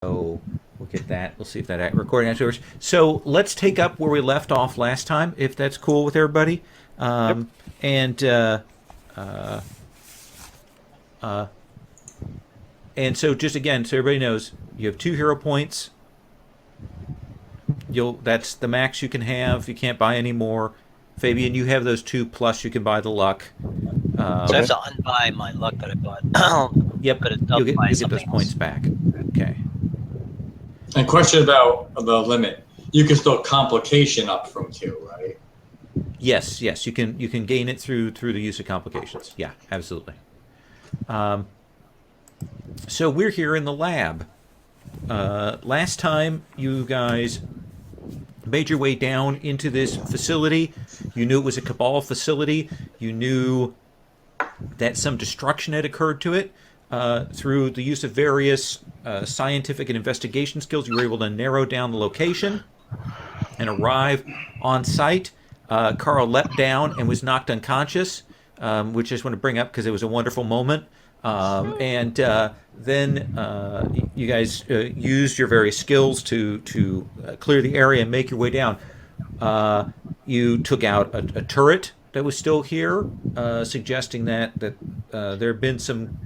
So we'll get that. We'll see if that recording actually works. So let's take up where we left off last time, if that's cool with everybody. Yep. And uh, uh, and so just again, so everybody knows, you have 2 hero points. That's the max you can have. You can't buy any more. Fabian, you have those 2 plus you can buy the luck. So I have Okay. to unbuy my luck that I bought. Yep, But I'll buy you'll get those something else. points back. Okay. And question about the limit. You can still complication up from 2, right? Yes, you can gain it through the use of complications. Yeah, absolutely. So we're here in the lab. Last time you guys made your way down into this facility. You knew it was a Cabal facility. You knew that some destruction had occurred to it. Through the use of various scientific and investigation skills, you were able to narrow down the location and arrive on site. Carl leapt down and was knocked unconscious, which I just want to bring up because it was a wonderful moment. And then you guys used your various skills to clear the area and make your way down. You took out a turret that was still here, suggesting that there had been some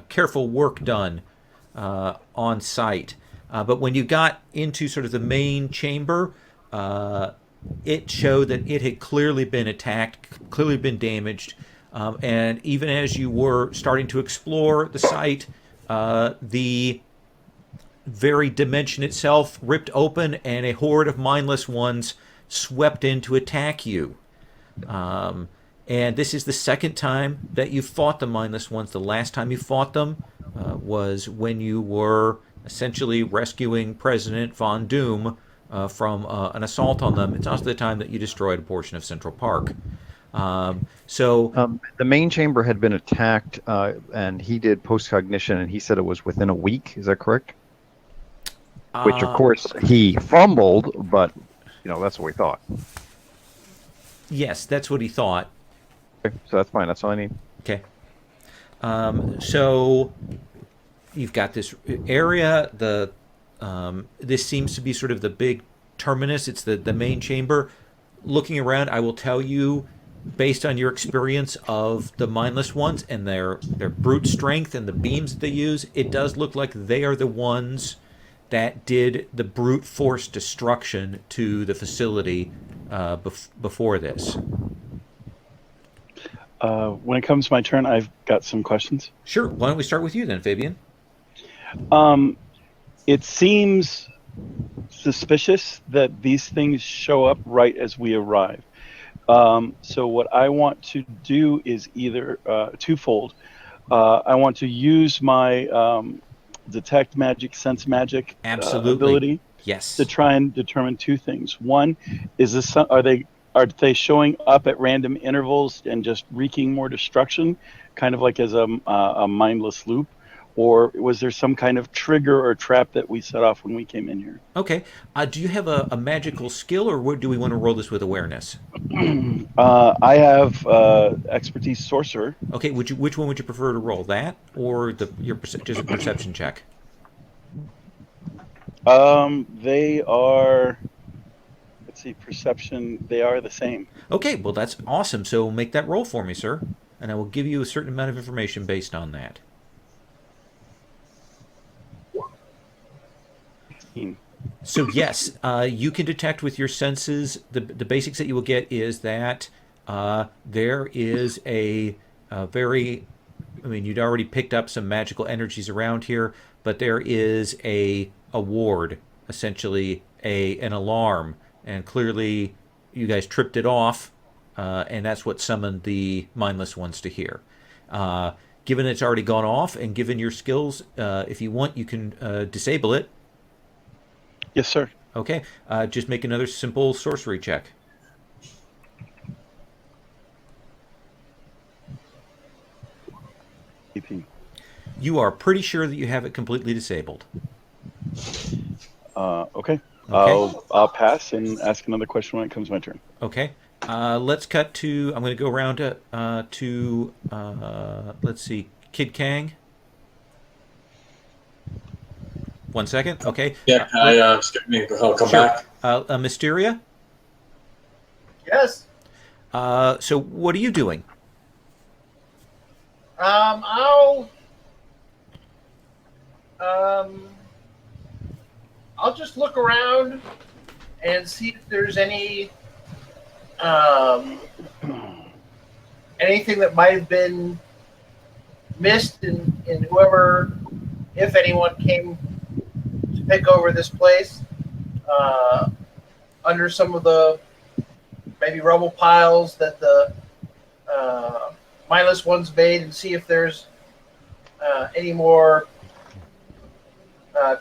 careful work done on site. But when you got into sort of the main chamber, it showed that it had clearly been attacked, clearly been damaged. And even as you were starting to explore the site, the very dimension itself ripped open and a horde of mindless ones swept in to attack you. And this is the second time that you fought the mindless ones. The last time you fought them was when you were essentially rescuing President Von Doom from an assault on them. It's also the time that you destroyed a portion of Central Park. The main chamber had been attacked, and he did post-cognition, and he said it was within a week. Is that correct? Which, of course, he fumbled, but, that's what we thought. Yes, that's what he thought. Okay, so that's fine. That's all I need. Okay. So you've got this area. This seems to be sort of the big terminus. It's the main chamber. Looking around, I will tell you, based on your experience of the mindless ones and their brute strength and the beams that they use, it does look like they are the ones that did the brute force destruction to the facility before this. When it comes to my turn, I've got some questions. Sure. Why don't we start with you then, Fabian? It seems suspicious that these things show up right as we arrive. So what I want to do is either twofold. I want to use my detect magic, sense magic Absolutely. ability Yes. to try and determine 2 things. One, is this are they showing up at random intervals and just wreaking more destruction, kind of like as a mindless loop? Or was there some kind of trigger or trap that we set off when we came in here? Okay. Do you have a magical skill, or do we want to roll this with awareness? I have expertise sorcerer. Okay. Which one would you prefer to roll, that or just a perception check? They are. Let's see, perception. They are the same. Okay. Well, that's awesome. So make that roll for me, sir, and I will give you a certain amount of information based on that. So yes, you can detect with your senses. The basics that you will get is that there is a very, I mean, you'd already picked up some magical energies around here, but there is a ward, essentially an alarm, and clearly you guys tripped it off, and that's what summoned the mindless ones to here. Given it's already gone off, and given your skills, if you want, you can disable it. Yes, sir. Okay, just make another simple sorcery check. EP. You are pretty sure that you have it completely disabled. Okay. Okay. I'll pass and ask another question when it comes to my turn. Okay. Let's cut to. I'm going to go around to let's see, Kid Kang. 1 second. Okay. Yeah, can I'll come Sure. back? Mysteria. Yes. So what are you doing? I'll I'll just look around and see if there's anything that might have been missed in whoever, if anyone came to pick over this place, under some of the maybe rubble piles that the mindless ones made, and see if there's any more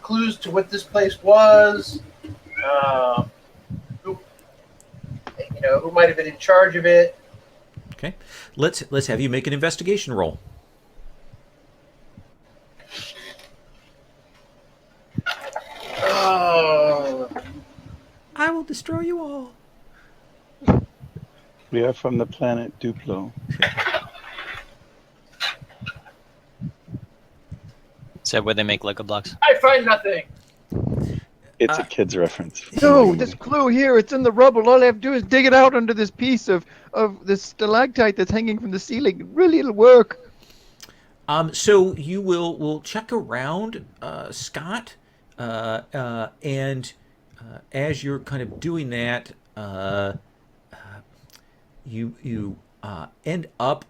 clues to what this place was, who who might have been in charge of it. Okay. Let's have you make an investigation roll. Oh, I will destroy you all. We are from the planet Duplo. Is that where they make Lego blocks? I find nothing. It's a kid's reference. No, this clue here, it's in the rubble. All I have to do is dig it out under this piece of this stalactite that's hanging from the ceiling. Really, it'll work. So you will check around, Scott, and as you're kind of doing that, you end up.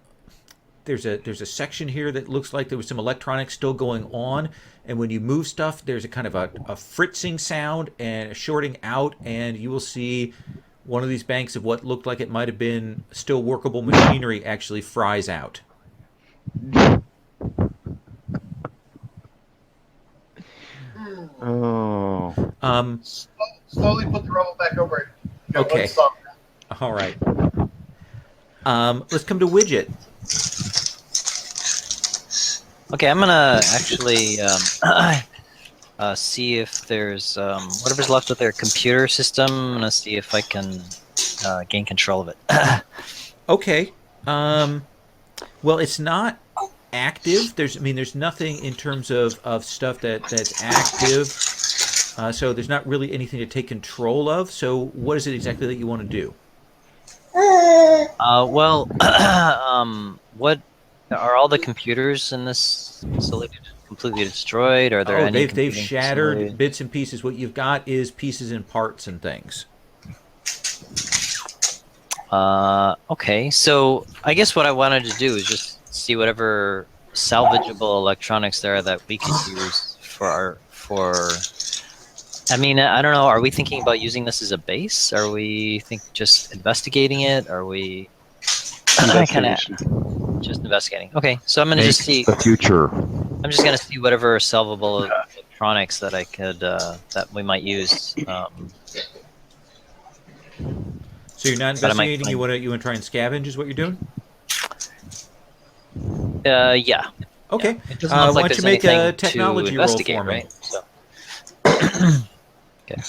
There's a section here that looks like there was some electronics still going on, and when you move stuff, there's a kind of a fritzing sound and a shorting out, and you will see one of these banks of what looked like it might have been still workable machinery actually fries out. Oh. Slowly put the rubble back over it. Got Okay. one song. All right. Let's come to Widget. Okay, I'm gonna actually see if there's whatever's left of their computer system. I'm gonna see if I can gain control of it. Okay. Well, it's not active. There's nothing in terms of stuff that's active. So there's not really anything to take control of. So what is it exactly that you want to do? Well, what are all the computers in this facility completely destroyed? Are there any? They've shattered facility? bits and pieces. What you've got is pieces and parts and things. Okay, so I guess what I wanted to do is just see whatever salvageable electronics there are that we could use for. I mean, I don't know. Are we thinking about using this as a base? Are we just investigating it? Are we Investigation. just investigating? Okay, so I'm gonna just see. The future. I'm just gonna see whatever salvable electronics that I could that we might use. So you're not But I might investigating. You want to try and scavenge is what you're doing. Yeah. Okay. Yeah. It doesn't look like why don't you there's make a anything technology to roll investigate, for me? right? So. Okay.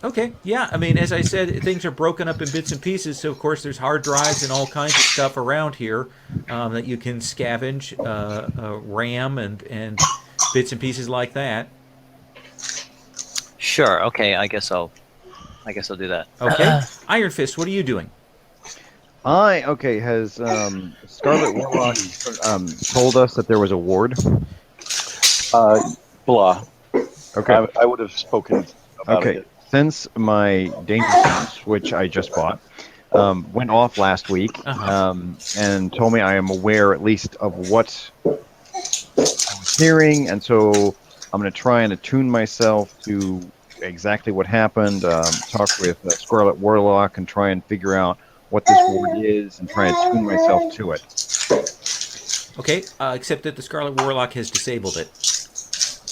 Okay, yeah. I mean, as I said, things are broken up in bits and pieces. So, of course, there's hard drives and all kinds of stuff around here that you can scavenge, RAM and bits and pieces like that. Sure. Okay. I guess I'll do that. Okay. Iron Fist, what are you doing? Has Scarlet Warlock told us that there was a ward? Blah. Okay. I would have spoken about Okay. it. Since my Danger Sense, which I just bought, went off last week, and told me I am aware at least of what I was hearing, and so I'm going to try and attune myself to exactly what happened, talk with Scarlet Warlock and try and figure out what this ward is and try and tune myself to it. Okay, except that the Scarlet Warlock has disabled it.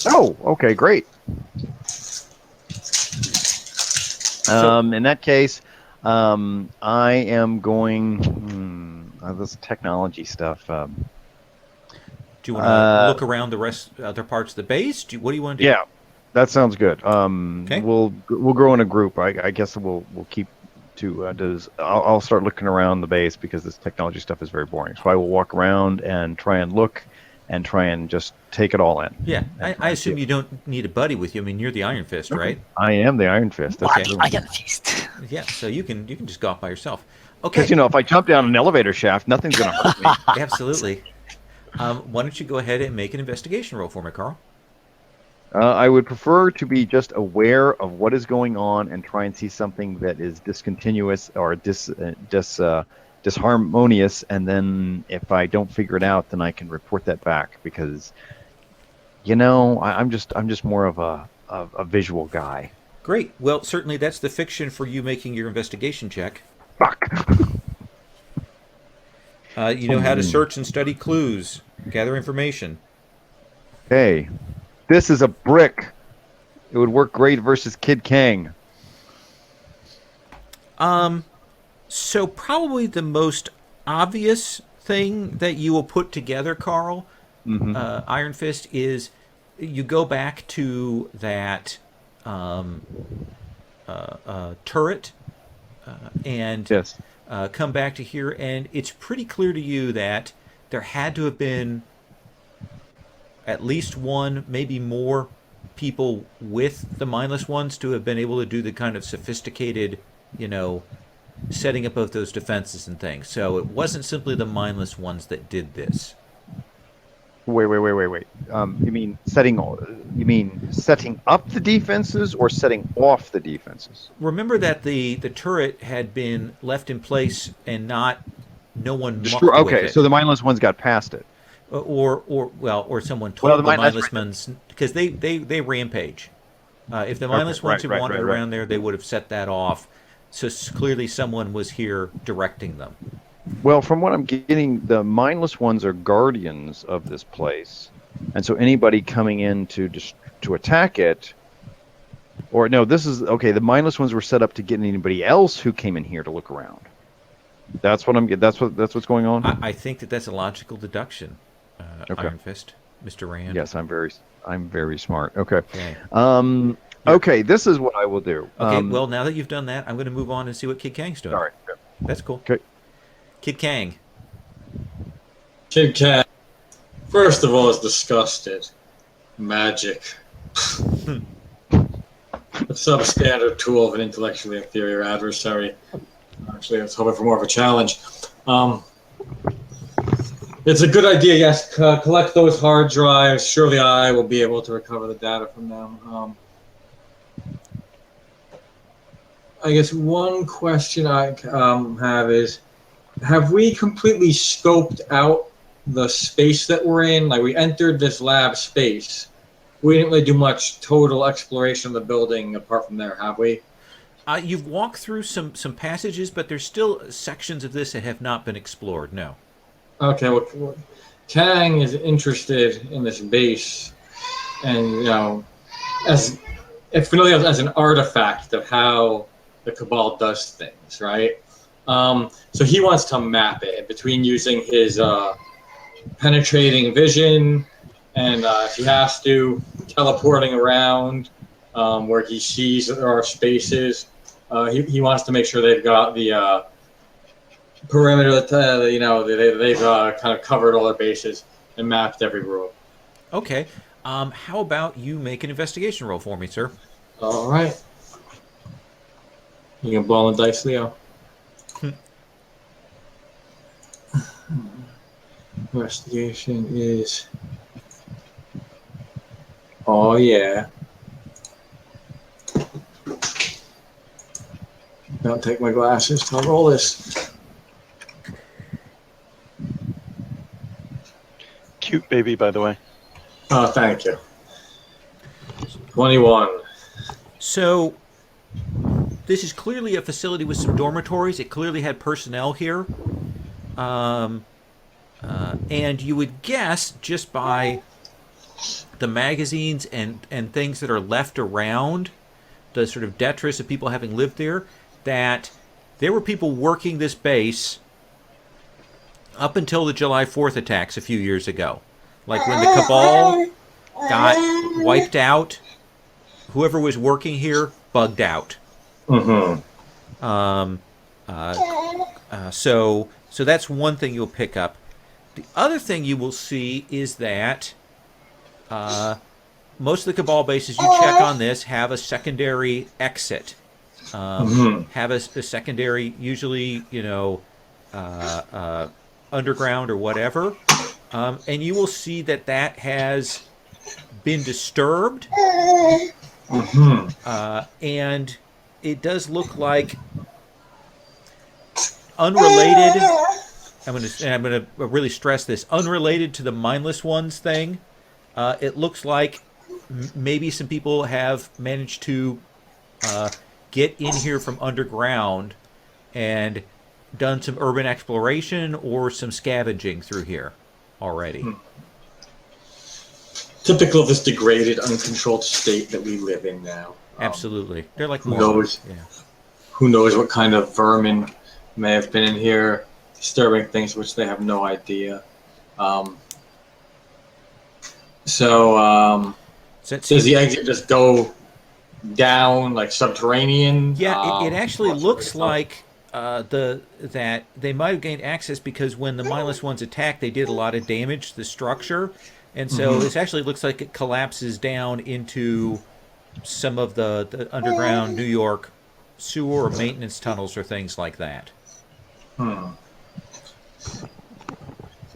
Oh, okay, great. In that case, I am going. This technology stuff. Do you want to look around the other parts of the base? What do you want to do? Yeah, that sounds good. Okay. We'll grow in a group. I guess we'll keep I'll start looking around the base because this technology stuff is very boring. So I will walk around and try and look and try and just take it all in. Yeah, And try I and see assume it. you don't need a buddy with you. I mean, you're the Iron Fist, right? I am the Iron Fist. That's Okay. true. I got a feast. Yeah, so you can just go off by yourself. Okay. Because if I jump down an elevator shaft, nothing's going to hurt me. Absolutely. Why don't you go ahead and make an investigation roll for me, Carl? I would prefer to be just aware of what is going on and try and see something that is discontinuous or disharmonious, and then if I don't figure it out, then I can report that back because, I'm just more of a visual guy. Great. Well, certainly that's the fiction for you making your investigation check. Fuck. You know how to search and study clues, gather information. Hey, this is a brick. It would work great versus Kid Kang. So probably the most obvious thing that you will put together, Carl, Iron Fist, is you go back to that turret and Yes. come back to here, and it's pretty clear to you that there had to have been at least one, maybe more people with the mindless ones to have been able to do the kind of sophisticated, setting up of those defenses and things. So it wasn't simply the mindless ones that did this. Wait. You mean setting up the defenses or setting off the defenses? Remember that the turret had been left in place and no one mucked Okay, with it. so the mindless ones got past it. Or someone told the mindless ones, because they rampage. If the mindless ones had wandered around there, they would have set that off. So clearly someone was here directing them. Well, from what I'm getting, the mindless ones are guardians of this place, and so anybody coming in to attack it, or no, this is okay. The mindless ones were set up to get anybody else who came in here to look around. That's what I'm getting. That's what's going on. I think that's a logical deduction. Okay. Iron Fist, Mr. Rand. Yes, I'm very smart. Okay. Okay. Okay, this is what I will do. Okay, well, now that you've done that, I'm going to move on and see what Kid Kang's doing. All right. That's cool. Okay. Kid Kang. Kid Kat, first of all, is disgusted. Magic. A substandard tool of an intellectually inferior adversary. Actually, I was hoping for more of a challenge. It's a good idea, yes. Collect those hard drives. Surely I will be able to recover the data from them. I guess one question I have is, have we completely scoped out the space that we're in? Like, we entered this lab space. We didn't really do much total exploration of the building apart from there, have we? You've walked through some passages, but there's still sections of this that have not been explored. No. Okay, well, Kang is interested in this base, and as if familiar as an artifact of how the Cabal does things, right? So he wants to map it between using his penetrating vision and, if he has to, teleporting around where he sees there are spaces. He wants to make sure they've got the perimeter that they've kind of covered all their bases and mapped every room. Okay. How about you make an investigation roll for me, sir? All right. You can blow on the dice, Leo. Investigation is. Oh, yeah. Don't take my glasses to roll this. Cute baby, by the way. Oh, thank you. 21. So, this is clearly a facility with some dormitories. It clearly had personnel here. And you would guess, just by the magazines and things that are left around, the sort of detritus of people having lived there, that there were people working this base up until the July 4th attacks a few years ago. Like when the Cabal got wiped out, whoever was working here bugged out. Mm-hmm. So that's one thing you'll pick up. The other thing you will see is that most of the Cabal bases you check on this have a secondary exit. Have a secondary, usually, underground or whatever. And you will see that that has been disturbed. And it does look like unrelated. I'm gonna really stress this. Unrelated to the mindless ones thing. It looks like maybe some people have managed to get in here from underground and done some urban exploration or some scavenging through here already. Typical of this degraded, uncontrolled state that we live in now. Absolutely. They're like Who morons. knows? Yeah. Who knows what kind of vermin may have been in here, disturbing things which they have no idea. So Does the exit just go down, like subterranean? Yeah, it actually what's looks it like that they might have gained access because when the mindless ones attacked, they did a lot of damage to the structure, and so this actually looks like it collapses down into some of the underground New York sewer or maintenance tunnels or things like that. So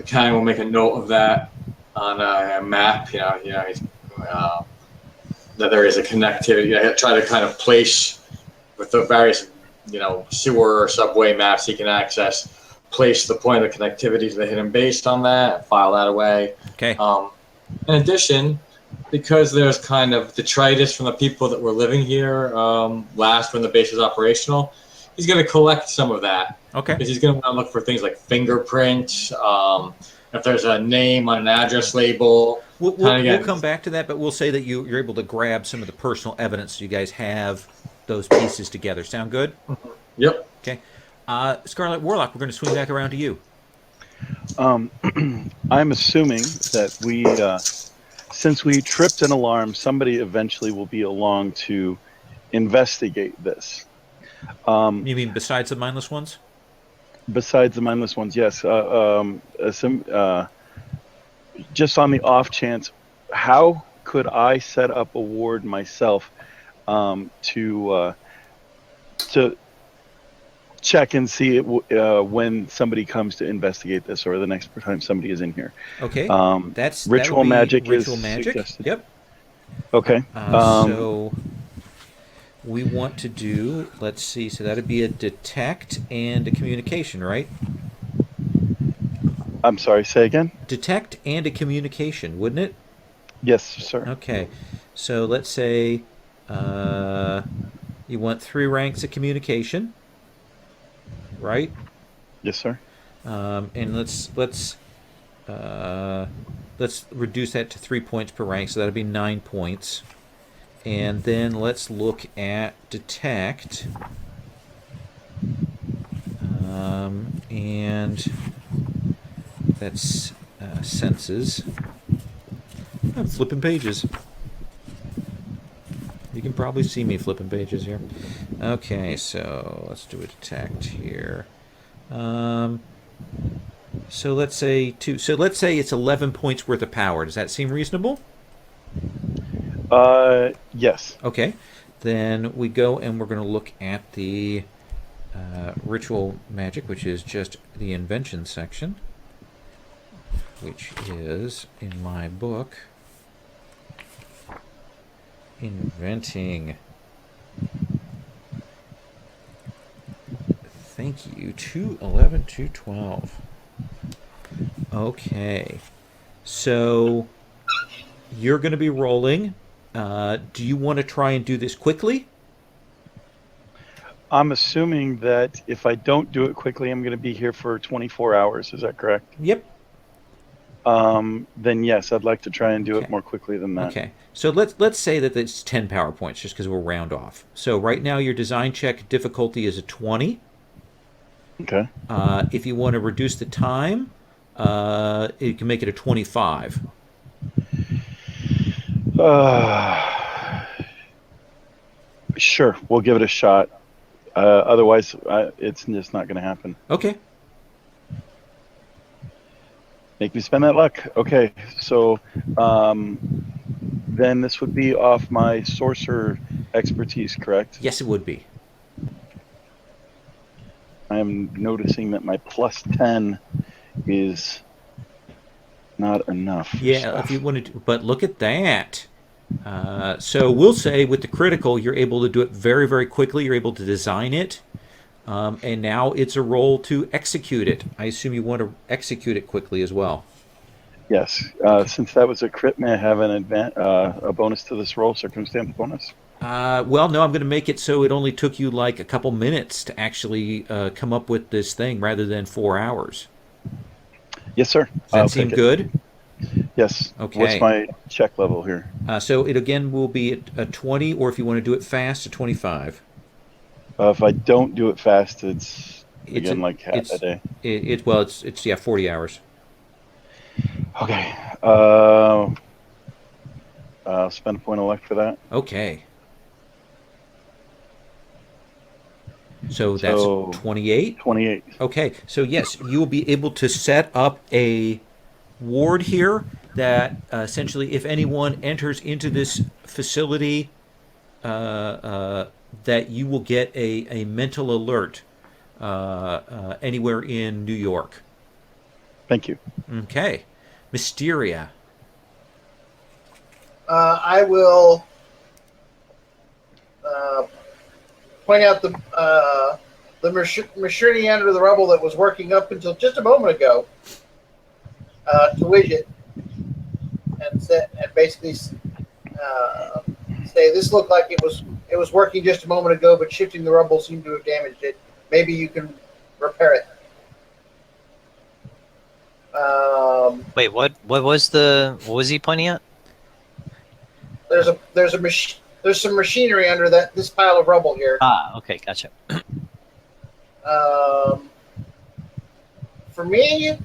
Kang will make a note of that on a map. That there is a connectivity. I try to kind of place with the various, sewer or subway maps he can access. Place the point of connectivity to the hidden base on that. And file that away. Okay. In addition, because there's kind of detritus from the people that were living here last when the base was operational, he's going to collect some of that. Okay. Because he's going to want to look for things like fingerprints, if there's a name on an address label. We'll come back to that, but we'll say that you're able to grab some of the personal evidence so you guys have those pieces together. Sound good? Yep. Okay. Scarlet Warlock, we're going to swing back around to you. I'm assuming that since we tripped an alarm, somebody eventually will be along to investigate this. You mean besides the mindless ones? Besides the mindless ones, yes. Just on the off chance, how could I set up a ward myself to check and see when somebody comes to investigate this, or the next time somebody is in here? Okay. That's ritual magic. Ritual magic. Suggested. Yep. Okay. So we want to do. Let's see. So that'd be a detect and a communication, right? I'm sorry. Say again. Detect and a communication, wouldn't it? Yes, sir. Okay. So let's say you want 3 ranks of communication, right? Yes, sir. And let's reduce that to 3 points per rank, so that'll be 9 points. And then let's look at detect. And that's senses. I'm flipping pages. You can probably see me flipping pages here. Okay, so let's do a detect here. So let's say 2. So let's say it's 11 points worth of power. Does that seem reasonable? Yes. Okay. Then we go and we're going to look at the ritual magic, which is just the invention section, which is in my book. Inventing. Thank you. 211, 212. Okay. So you're going to be rolling. Do you want to try and do this quickly? I'm assuming that if I don't do it quickly, I'm going to be here for 24 hours. Is that correct? Yep. Then yes, I'd like to try and do it more quickly than that. Okay. So let's say that it's 10 power points, just because we'll round off. So right now your design check difficulty is a 20. Okay. If you want to reduce the time, you can make it a 25. Sure, we'll give it a shot. Otherwise, it's just not going to happen. Okay. Make me spend that luck. Okay, so then this would be off my sorcerer expertise, correct? Yes, it would be. I am noticing that my +10 is not enough. For Yeah, stuff. if you wanted to, but look at that. So we'll say with the critical, you're able to do it very, very quickly. You're able to design it. And now it's a roll to execute it. I assume you want to execute it quickly as well. Yes, since that was a crit, may I have a bonus to this roll, circumstance bonus? Well, no, I'm going to make it so it only took you like a couple minutes to actually come up with this thing rather than 4 hours. Yes, sir. Does that seem good? Yes. Okay. What's my check level here? So it again will be a 20, or if you want to do it fast, a 25. If I don't do it fast, it's again like half a day. It's 40 hours. Okay. I'll spend a point of luck for that. Okay. So that's 28? 28. Okay, so yes, you will be able to set up a ward here that essentially, if anyone enters into this facility, that you will get a mental alert anywhere in New York. Thank you. Okay. Mysteria. I will point out the machinery under the rubble that was working up until just a moment ago to Widget and basically say this looked like it was working just a moment ago, but shifting the rubble seemed to have damaged it. Maybe you can repair it. Wait, what was he pointing at? There's some machinery under this pile of rubble here. Ah, okay, gotcha. For me,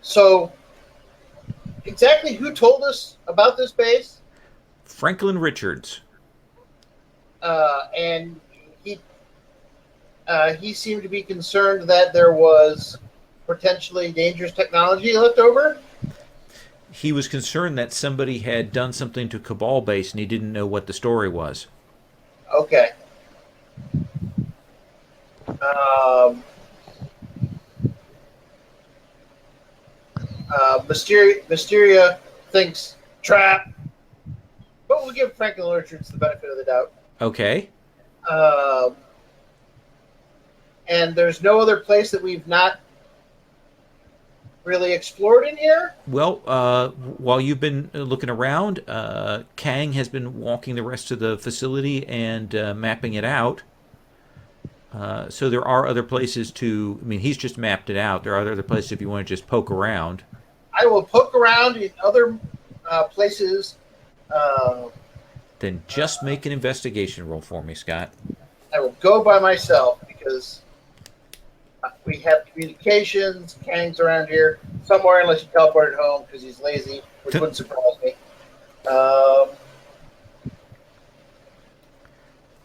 so exactly who told us about this base? Franklin Richards. And he seemed to be concerned that there was potentially dangerous technology left over. He was concerned that somebody had done something to Cabal base and he didn't know what the story was. Okay. Mysteria thinks trap, but we'll give Franklin Richards the benefit of the doubt. Okay. And there's no other place that we've not really explored in here? Well, while you've been looking around, Kang has been walking the rest of the facility and mapping it out. So there are other places to... I mean, he's just mapped it out. There are other places if you want to just poke around. I will poke around in other places. Then just make an investigation roll for me, Scott. I will go by myself because we have communications. Kang's around here somewhere, unless you teleported home because he's lazy, which wouldn't surprise me. No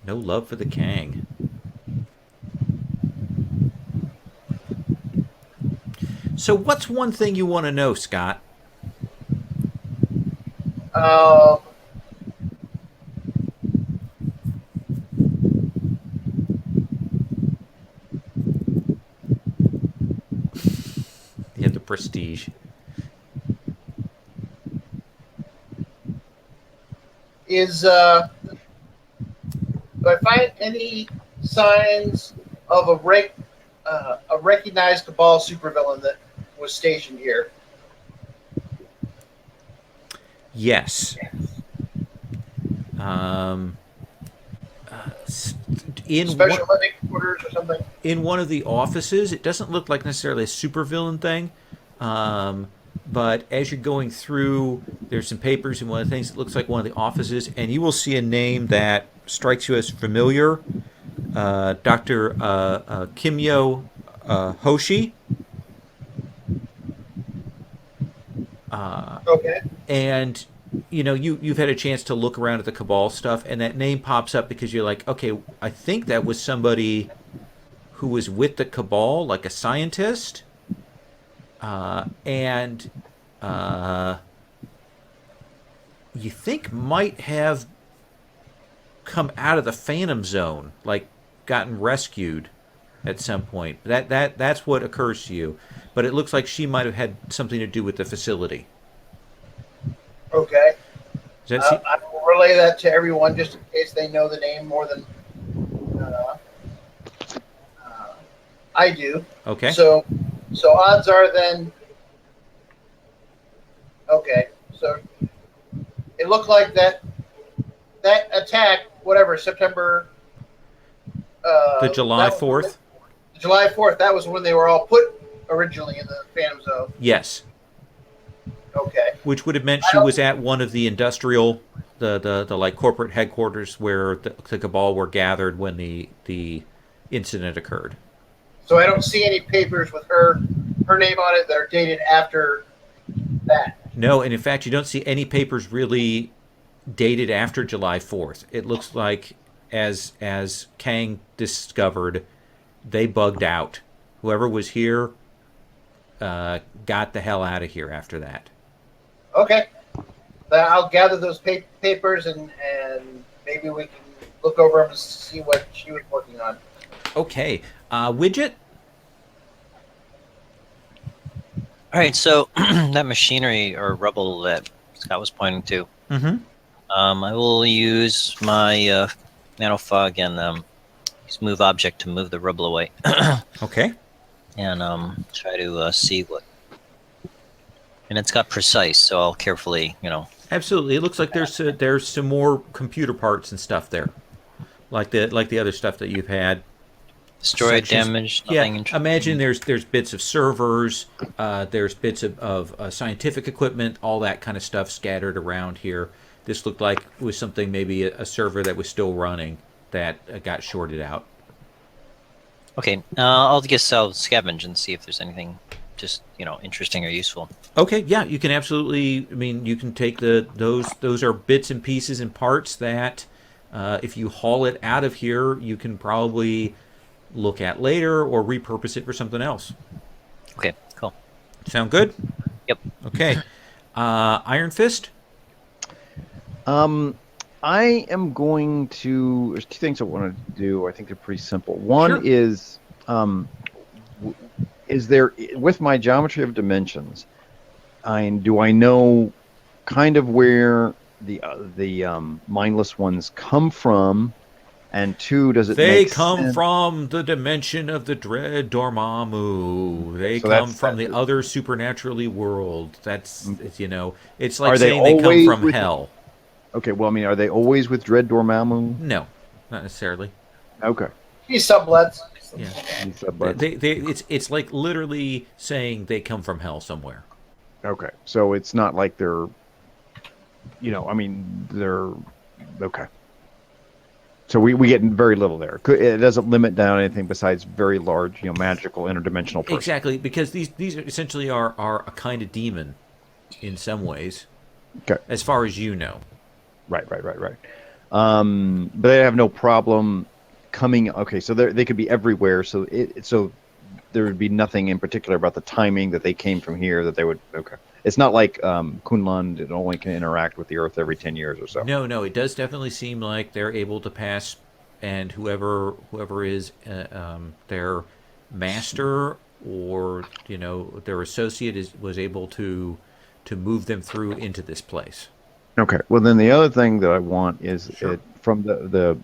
love for the Kang. So what's one thing you want to know, Scott? You have the prestige. Do I find any signs of a recognized Cabal supervillain that was stationed here? Yes. In Special living quarters or something? In one of the offices, it doesn't look like necessarily a supervillain thing, but as you're going through, there's some papers in one of the things. It looks like one of the offices, and you will see a name that strikes you as familiar. Dr. Kimyo Hoshi. Okay. And you've had a chance to look around at the Cabal stuff, and that name pops up because you're like, okay, I think that was somebody who was with the Cabal, like a scientist, and you think might have come out of the Phantom Zone, like gotten rescued at some point. That's what occurs to you. But it looks like she might have had something to do with the facility. Okay. Does that I will relay that to everyone just in case they know the name more than I do. okay? So odds are then. Okay. So it looked like that attack, whatever, September. The July that was 4th? July 4th. That was when they were all put originally in the Phantom Zone. Yes. Okay. Which would have meant she was at one of the industrial, the like corporate headquarters where the Cabal were gathered when the incident occurred. So I don't see any papers with her name on it that are dated after that. No, and in fact, you don't see any papers really dated after July 4th. It looks like, as Kang discovered, they bugged out. Whoever was here got the hell out of here after that. Okay. I'll gather those papers and maybe we can look over them and see what she was working on. Okay. Widget? All right, so that machinery or rubble that Scott was pointing to, Mm-hmm. I will use my nanofog and use move object to move the rubble away, Okay. and try to see what. And it's got precise, so I'll carefully, Absolutely. It looks like there's some more computer parts and stuff there, like the other stuff that you've had. destroyed, Sections. damaged, Yeah, nothing interesting. imagine there's bits of servers, there's bits of scientific equipment, all that kind of stuff scattered around here. This looked like it was something, maybe a server that was still running that got shorted out. Okay, I'll scavenge and see if there's anything just interesting or useful. Okay, yeah, you can absolutely. I mean, you can take those are bits and pieces and parts that, if you haul it out of here, you can probably look at later or repurpose it for something else. Okay, cool. Sound good? Yep. Okay. Iron Fist? I am going to. There's two things I want to do. I think they're pretty simple. One Sure. is there, with my geometry of dimensions, do I know kind of where the mindless ones come from? And two, does it They make come sense? from the dimension of the dread Dormammu. They So come that's- from the other supernaturally world. It's it's Are like they saying they come always from with- hell. Okay, well, I mean, are they always with Dread Dormammu? No, not necessarily. Okay. He's subblets. Yeah. He said, but- It's like literally saying they come from hell somewhere. Okay, so it's not like they're, I mean, they're, okay. So we get very little there. It doesn't limit down anything besides very large, magical interdimensional person. Exactly, because these essentially are a kind of demon in some ways, Okay. as far as you know. Right. But they have no problem coming. Okay, so they could be everywhere. So so there would be nothing in particular about the timing that they came from here that they would. Okay, it's not like Kunlund. It only can interact with the Earth every 10 years or so. No, it does definitely seem like they're able to pass, and whoever is their master or their associate was able to move them through into this place. Okay. Well, then the other thing that I want is Sure. from the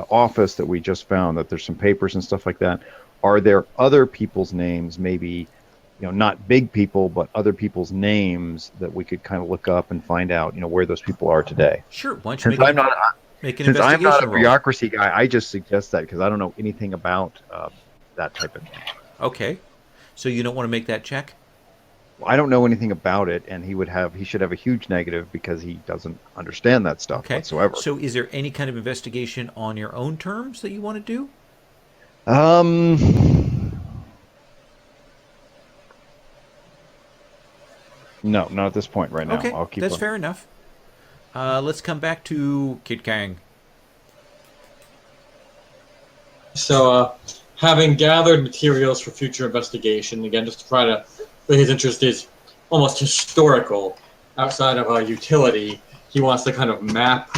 office that we just found, that there's some papers and stuff like that. Are there other people's names, maybe, not big people, but other people's names that we could kind of look up and find out, where those people are today? Sure. Why don't you Since make I'm not, an since I'm not a investigation roll? bureaucracy guy, I just suggest that because I don't know anything about that type of thing. Okay. So you don't want to make that check? I don't know anything about it, and he should have a huge negative because he doesn't understand that stuff Okay. whatsoever. So is there any kind of investigation on your own terms that you want to do? No, not at this point right now. Okay, I'll keep that's on. fair enough. Let's come back to Kid Kang. So, having gathered materials for future investigation, again, just to try to, his interest is almost historical, outside of a utility. He wants to kind of map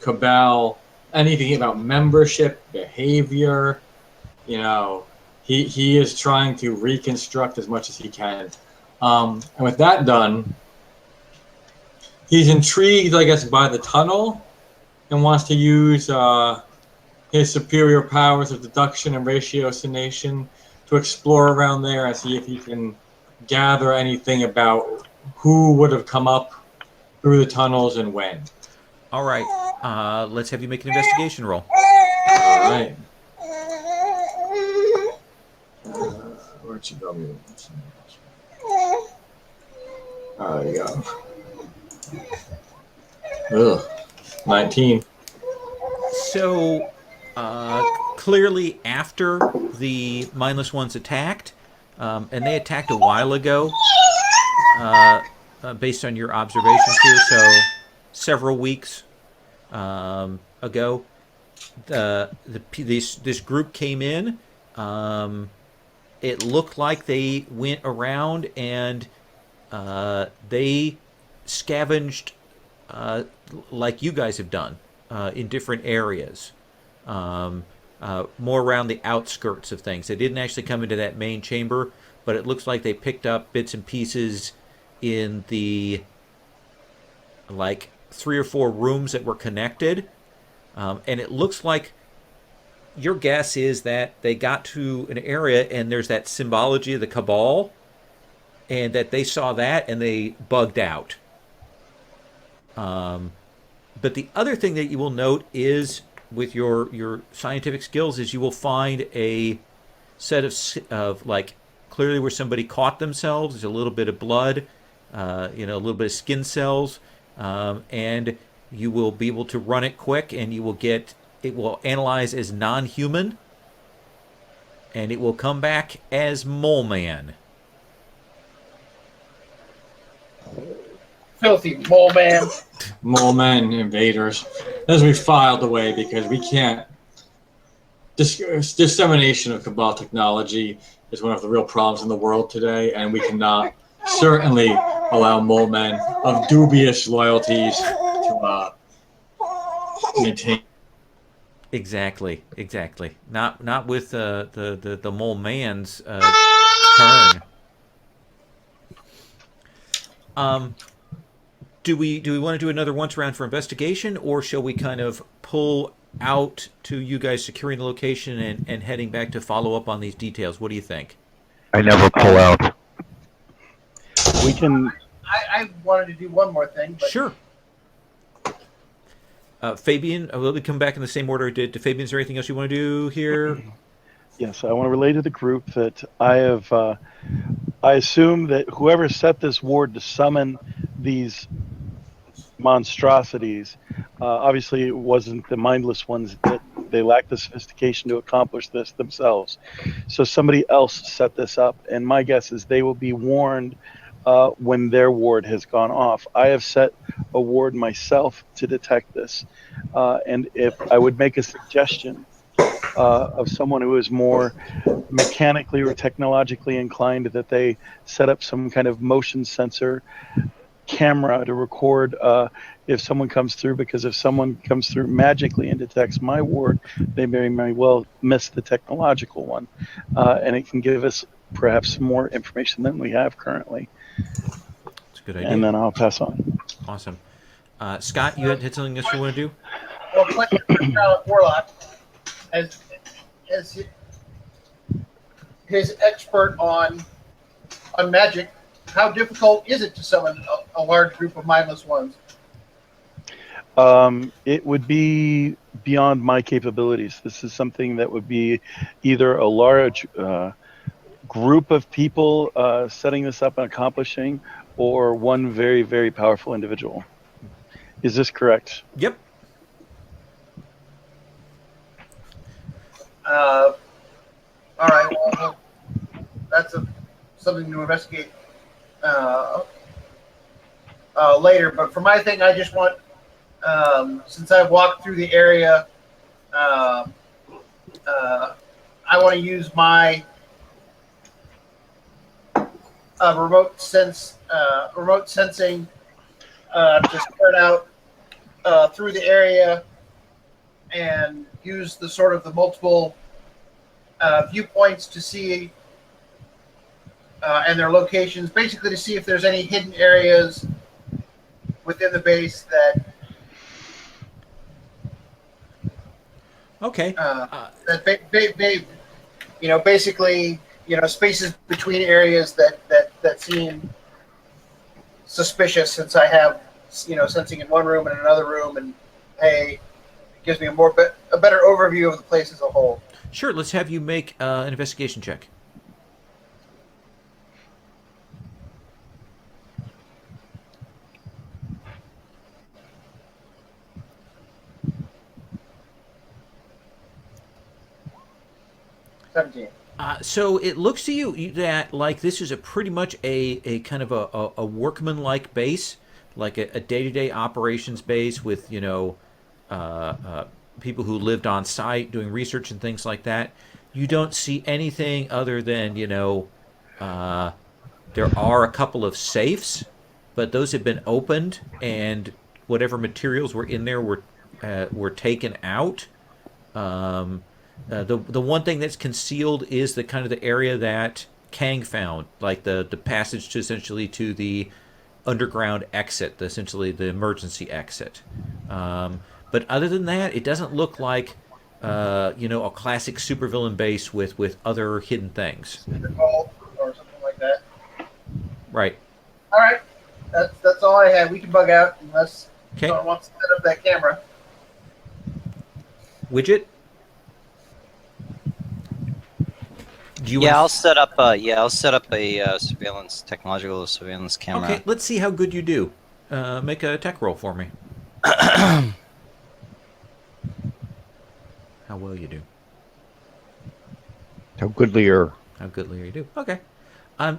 Cabal, anything about membership, behavior. He is trying to reconstruct as much as he can. And with that done, he's intrigued, I guess, by the tunnel and wants to use his superior powers of deduction and ratiocination to explore around there and see if he can gather anything about who would have come up through the tunnels and when. All right. Let's have you make an investigation roll. All right. Where'd she go? There you go. Ugh. 19. So, clearly after the mindless ones attacked, and they attacked a while ago, based on your observations here, so several weeks ago, this group came in. It looked like they went around and they scavenged like you guys have done in different areas, more around the outskirts of things. They didn't actually come into that main chamber, but it looks like they picked up bits and pieces in the like 3 or 4 rooms that were connected, and it looks like your guess is that they got to an area and there's that symbology of the Cabal, and that they saw that and they bugged out. But the other thing that you will note is, with your scientific skills, is you will find a set of like, clearly where somebody caught themselves. There's a little bit of blood, a little bit of skin cells, and you will be able to run it quick, and it will analyze as non-human, and it will come back as Mole Man. Filthy mole man. Mole men, invaders. As we filed away because we can't. Dissemination of Cabal technology is one of the real problems in the world today, and we cannot certainly allow mole men of dubious loyalties to maintain. Exactly. Not with the Mole Man's turn. Do we want to do another once round for investigation, or shall we kind of pull out to you guys securing the location and heading back to follow up on these details? What do you think? I never pull out. We can. I wanted to do one more thing, but Sure. Fabian, will we come back in the same order? To Fabian, is there anything else you want to do here? Yes, I want to relay to the group that I have. I assume that whoever set this ward to summon these monstrosities, obviously it wasn't the mindless ones, that they lack the sophistication to accomplish this themselves. So somebody else set this up, and my guess is they will be warned when their ward has gone off. I have set a ward myself to detect this, and if I would make a suggestion of someone who is more mechanically or technologically inclined, that they set up some kind of motion sensor camera to record if someone comes through, because if someone comes through magically and detects my ward, they very well miss the technological one, and it can give us perhaps more information than we have currently. It's a good idea. And then I'll pass on. Awesome. Scott, you had something else you want to do? well, question for Charlotte Warlock, as his expert on magic, how difficult is it to summon a large group of mindless ones? It would be beyond my capabilities. This is something that would be either a large group of people setting this up and accomplishing, or one very powerful individual. Is this correct? Yep. All right. Well, that's something to investigate later. But for my thing, I just want since I've walked through the area, I want to use my remote sensing to spread out through the area and use the sort of the multiple viewpoints to see and their locations, basically to see if there's any hidden areas within the base that Okay. basically spaces between areas that seem suspicious, since I have sensing in one room and another room, and hey, it gives me a better overview of the place as a whole. Sure. Let's have you make an investigation check. So it looks to you that like this is a pretty much a kind of a workman-like base, like a day-to-day operations base with people who lived on site doing research and things like that. You don't see anything other than there are a couple of safes, but those have been opened and whatever materials were in there were taken out. The one thing that's concealed is the kind of the area that Kang found, like the passage to essentially to the underground exit, essentially the emergency exit. But other than that, it doesn't look like a classic supervillain base with other hidden things. Or something like that. Right. All right, that's all I had. We can bug out unless someone wants to set up that camera. Widget. I'll set up. I'll set up a technological surveillance camera. Okay, let's see how good you do. Make a tech roll for me. How well you do. How goodlier. How goodlier you do. Okay.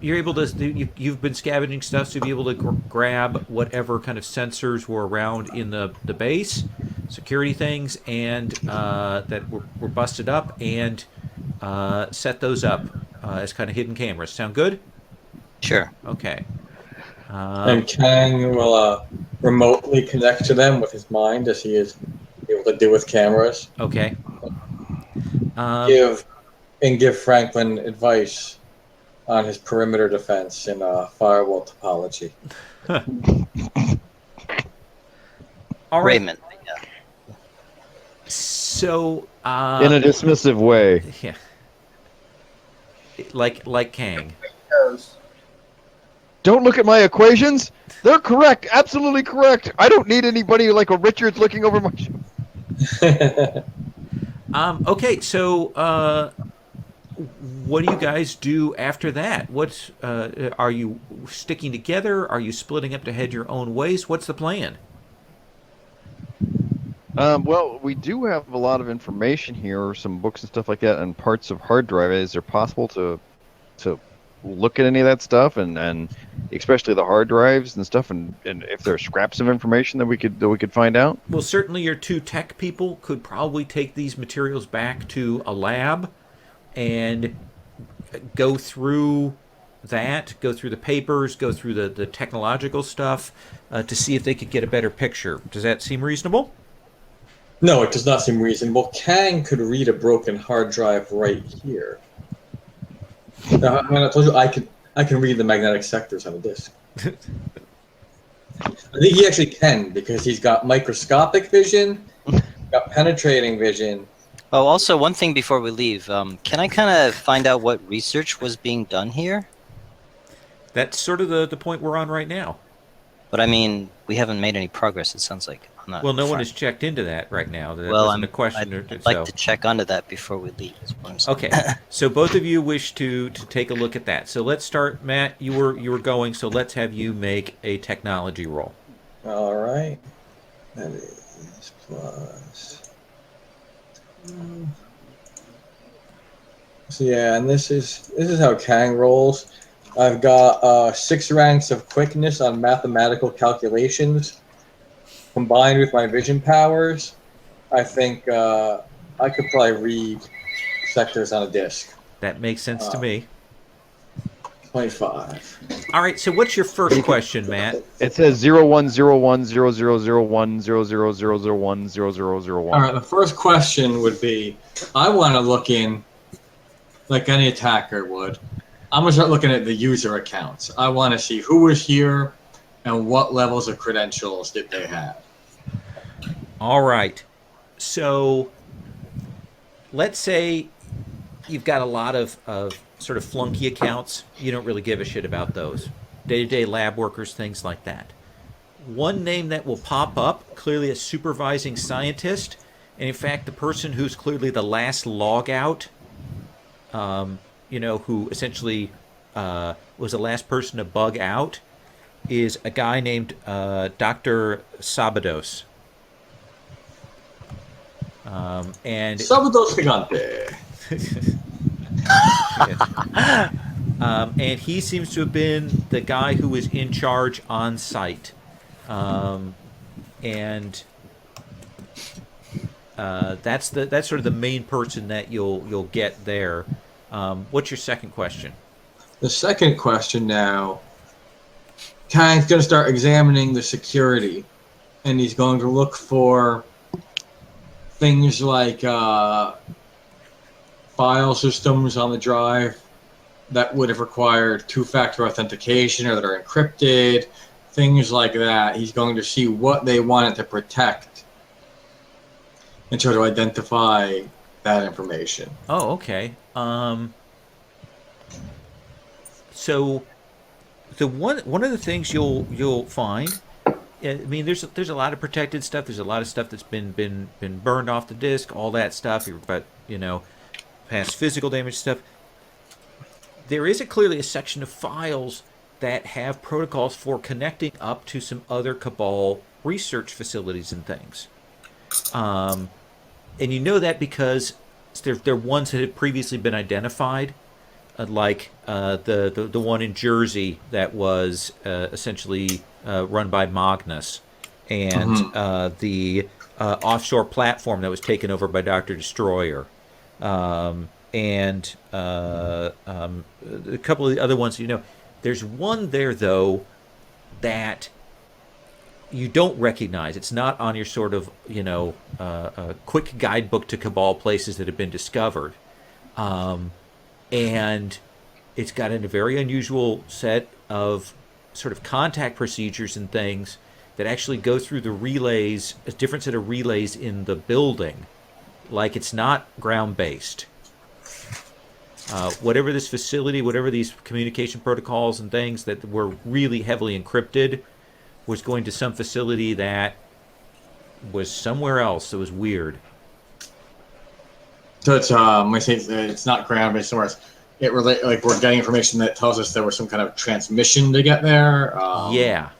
You're able to. You've been scavenging stuff to be able to grab whatever kind of sensors were around in the base, security things, and that were busted up, and set those up as kind of hidden cameras. Sound good? Sure. Okay. And Kang will remotely connect to them with his mind, as he is able to do with cameras. Okay. Give Franklin advice on his perimeter defense in firewall topology. All right. Raymond. Yeah. So. In a dismissive way. Yeah. Like Kang. Don't look at my equations. They're correct. Absolutely correct. I don't need anybody like a Richards looking over my shoulder. Okay, so what do you guys do after that? What are you sticking together? Are you splitting up to head your own ways? What's the plan? Well, we do have a lot of information here, some books and stuff like that, and parts of hard drive. Is there possible to look at any of that stuff, and especially the hard drives and stuff, and if there are scraps of information that we could find out? Well, certainly your two tech people could probably take these materials back to a lab and go through the papers, go through the technological stuff to see if they could get a better picture. Does that seem reasonable? No, it does not seem reasonable. Kang could read a broken hard drive right here. Now, I told you I can read the magnetic sectors on a disk. I think he actually can, because he's got microscopic vision, got penetrating vision. Oh, also one thing before we leave, can I kind of find out what research was being done here? That's sort of the point we're on right now. But I mean, we haven't made any progress, it sounds like. Well, no one has checked into that right now. That well, wasn't a question. I'd like to check onto that before we leave. Is what I'm saying. Okay, so both of you wish to take a look at that. So let's start, Matt. You were going, so let's have you make a technology roll. All right. That is plus. So yeah, and this is how Kang rolls. I've got 6 ranks of quickness on mathematical calculations. combined with my vision powers, I think I could probably read sectors on a disc. That makes sense to me. 25. All right, so what's your first question, Matt? It says 010100010000100001. All right, the first question would be, I want to look in, like any attacker would. I'm gonna start looking at the user accounts. I want to see who was here and what levels of credentials did they have. All right. So let's say you've got a lot of sort of flunky accounts. You don't really give a shit about those. Day-to-day lab workers, things like that. One name that will pop up, clearly a supervising scientist, and in fact the person who's clearly the last log out, who essentially was the last person to bug out, is a guy named Dr. Sabados. And Sabados Gigante. and he seems to have been the guy who was in charge on site, and that's sort of the main person that you'll get there. What's your second question? The second question now, Kang's going to start examining the security, and he's going to look for things like file systems on the drive that would have required two-factor authentication or that are encrypted, things like that. He's going to see what they wanted to protect and try to identify that information. Oh, okay. So one of the things you'll find, I mean, there's a lot of protected stuff. There's a lot of stuff that's been burned off the disk, all that stuff. But past physical damage stuff. There is clearly a section of files that have protocols for connecting up to some other Cabal research facilities and things. And you know that because they're ones that had previously been identified, like the one in Jersey that was essentially run by Magnus, and the offshore platform that was taken over by Dr. Destroyer. And a couple of the other ones, there's one there though that you don't recognize. It's not on your sort of quick guidebook to Cabal places that have been discovered, and it's got a very unusual set of sort of contact procedures and things that actually go through the relays, a different set of relays in the building, like it's not ground based. Whatever this facility, whatever these communication protocols and things that were really heavily encrypted, was going to some facility that was somewhere else. It was weird. So it's I say it's not ground based somewhere else. It like we're getting information that tells us there was some kind of transmission to get there. Yeah.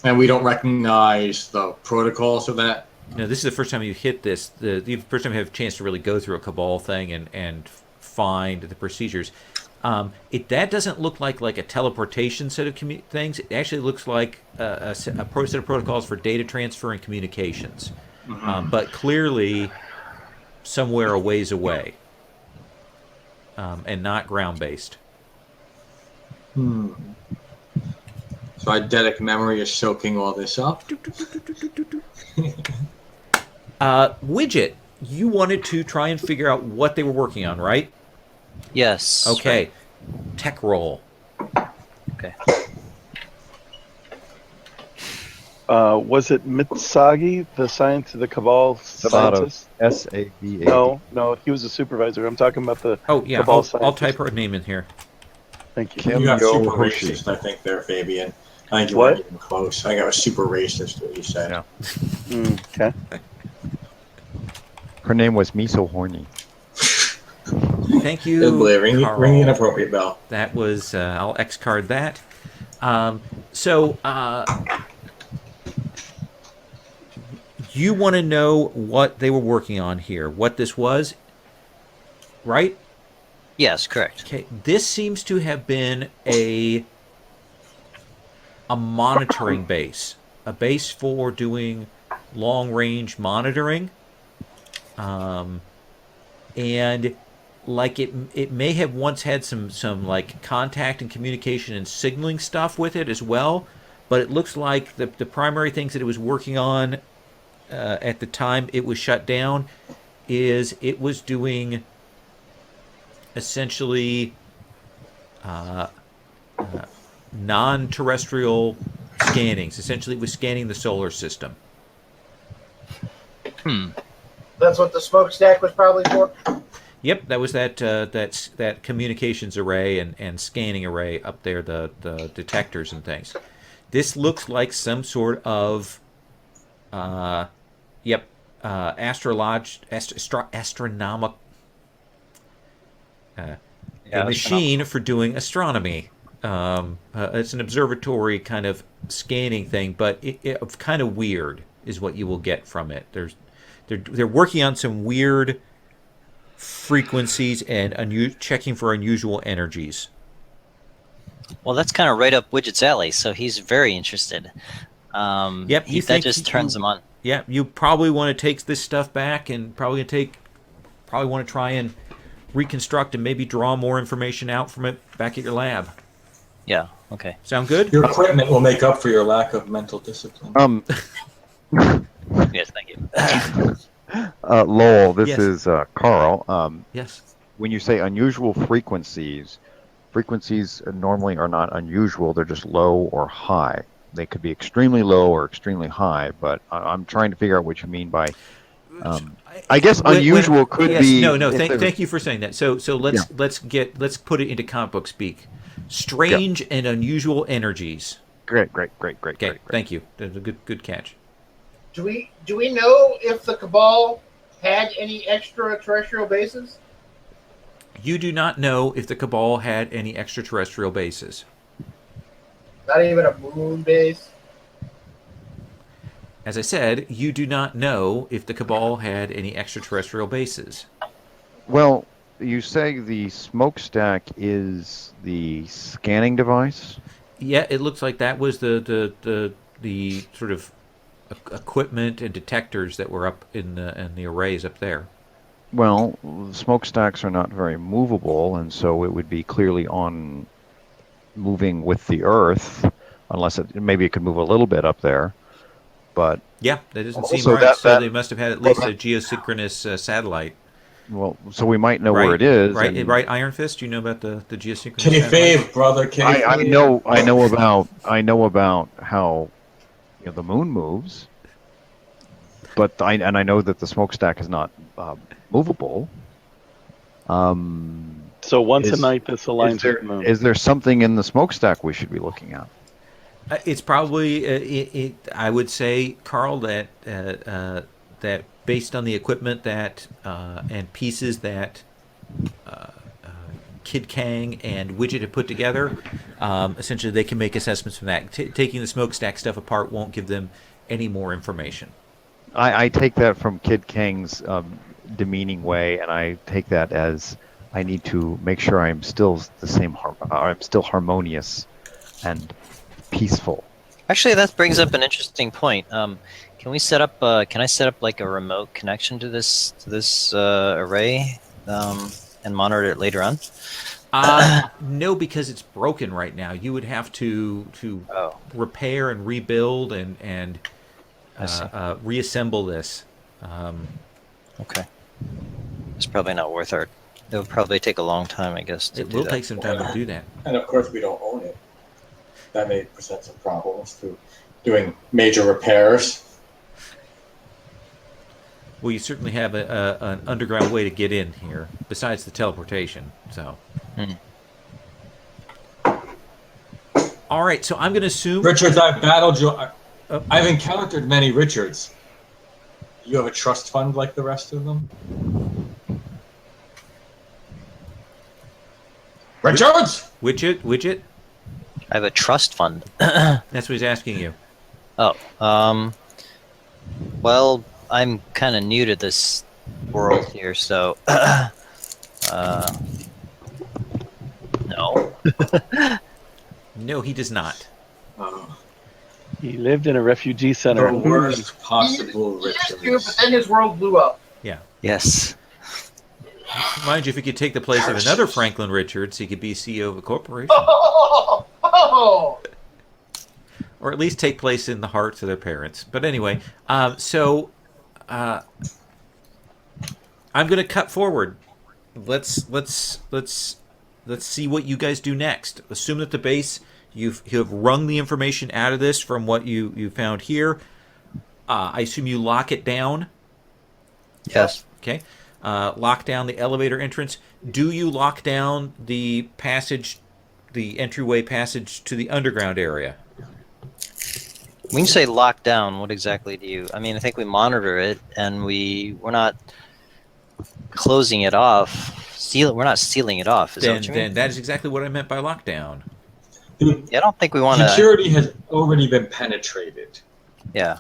And we don't recognize the protocols of that. This is the first time you hit this. The first time you have a chance to really go through a Cabal thing and find the procedures. That doesn't look like a teleportation set of things. It actually looks like a set of protocols for data transfer and communications, but clearly somewhere a ways away, and not ground-based. So eidetic memory is soaking all this up. Widget, you wanted to try and figure out what they were working on, right? Yes. Okay. Tech roll. Okay. Was it Mitsagi, the Cabal scientist? S-A-B-A. No, he was a supervisor. I'm talking about the Oh, yeah, Cabal I'll scientist. type her name in here. Thank you. Kim You got super Yo-Hoshi. racist, I think, there, Fabian. I think you What? weren't even close. I think I was super racist, what you said. Yeah. Okay. Her name was Miso Horny. Thank you, Ring Carl. the inappropriate bell. That was, I'll X-card that. You want to know what they were working on here, what this was, right? Yes, correct. Okay, this seems to have been a monitoring base, a base for doing long-range monitoring, and like it may have once had some like contact and communication and signaling stuff with it as well, but it looks like the primary things that it was working on at the time it was shut down is it was doing essentially non-terrestrial scannings. Essentially, it was scanning the solar system. That's what the smokestack was probably for. Yep, that was that communications array and scanning array up there, the detectors and things. This looks like some sort of astronomic a machine for doing astronomy. It's an observatory kind of scanning thing, but it's kind of weird is what you will get from it. They're working on some weird frequencies and checking for unusual energies. Well, that's kind of right up Widget's alley, so he's very interested. Yep, That just turns him on. Yeah, you probably want to take this stuff back and probably want to try and reconstruct and maybe draw more information out from it back at your lab. Yeah. Okay. Sound good? Your equipment will make up for your lack of mental discipline. Yes. Thank you. Lowell, this Yes. is Carl. Yes. When you say unusual frequencies normally are not unusual. They're just low or high. They could be extremely low or extremely high, but I'm trying to figure out what you mean by. I guess unusual could yes, be. No. Thank you for saying that. So let's put it into comic book speak. Strange and unusual energies. Great. Okay, thank you. That's a good catch. Do we know if the Cabal had any extraterrestrial bases? You do not know if the Cabal had any extraterrestrial bases. Not even a moon base? As I said, you do not know if the Cabal had any extraterrestrial bases. Well, you say the smokestack is the scanning device? Yeah, it looks like that was the sort of equipment and detectors that were up in the arrays up there. Well, smokestacks are not very movable, and so it would be clearly on moving with the Earth, unless maybe it could move a little bit up there. But yeah, that doesn't seem also right. So they must have had at least a geosynchronous satellite. Well, so we might know where it is. Right, right. Iron Fist, you know about the geosynchronous Kayfabe, satellite? brother. Kayfabe. I know about how the moon moves, but I know that the smokestack is not movable. So once a night, this aligns with the moon. Is there something in the smokestack we should be looking at? It's probably, I would say, Carl, that based on the equipment that and pieces that Kid Kang and Widget have put together, essentially they can make assessments from that. Taking the smokestack stuff apart won't give them any more information. I take that from Kid Kang's demeaning way, and I take that as I need to make sure I'm still the same. I'm still harmonious and peaceful. Actually, that brings up an interesting point. Can we set up? Can I set up like a remote connection to this array and monitor it later on? No, because it's broken right now. You would have to repair and rebuild and reassemble this. Okay, it's probably not worth it. It'll probably take a long time, I guess. It will take some time to do that. And of course, we don't own it. That may present some problems to doing major repairs. Well, you certainly have an underground way to get in here, besides the teleportation. So, all right. So I'm going to assume Richards, I've battled you. I've encountered many Richards. You have a trust fund like the rest of them? Richards? Widget. I have a trust fund. That's what he's asking you. Oh, well, I'm kind of new to this world here, so no. No, he does not. He lived in a refugee center. The worst possible He used to, but riches. then his world blew up. Yeah. Yes. Mind you, if he could take the place of another Franklin Richards, he could be CEO of a corporation. Oh, Or at least take place in the hearts of their parents. But anyway, I'm going to cut forward. Let's see what you guys do next. Assume that the base you have wrung the information out of this from what you found here. I assume you lock it down. Yes. Okay. Lock down the elevator entrance. Do you lock down the passage, the entryway passage to the underground area? When you say lock down, what exactly do you? I mean, I think we monitor it, and we're not closing it off. We're not sealing it off. Is that what you mean? Then that is exactly what I meant by lockdown. Yeah, I don't think we want to. Security has already been penetrated. Yeah,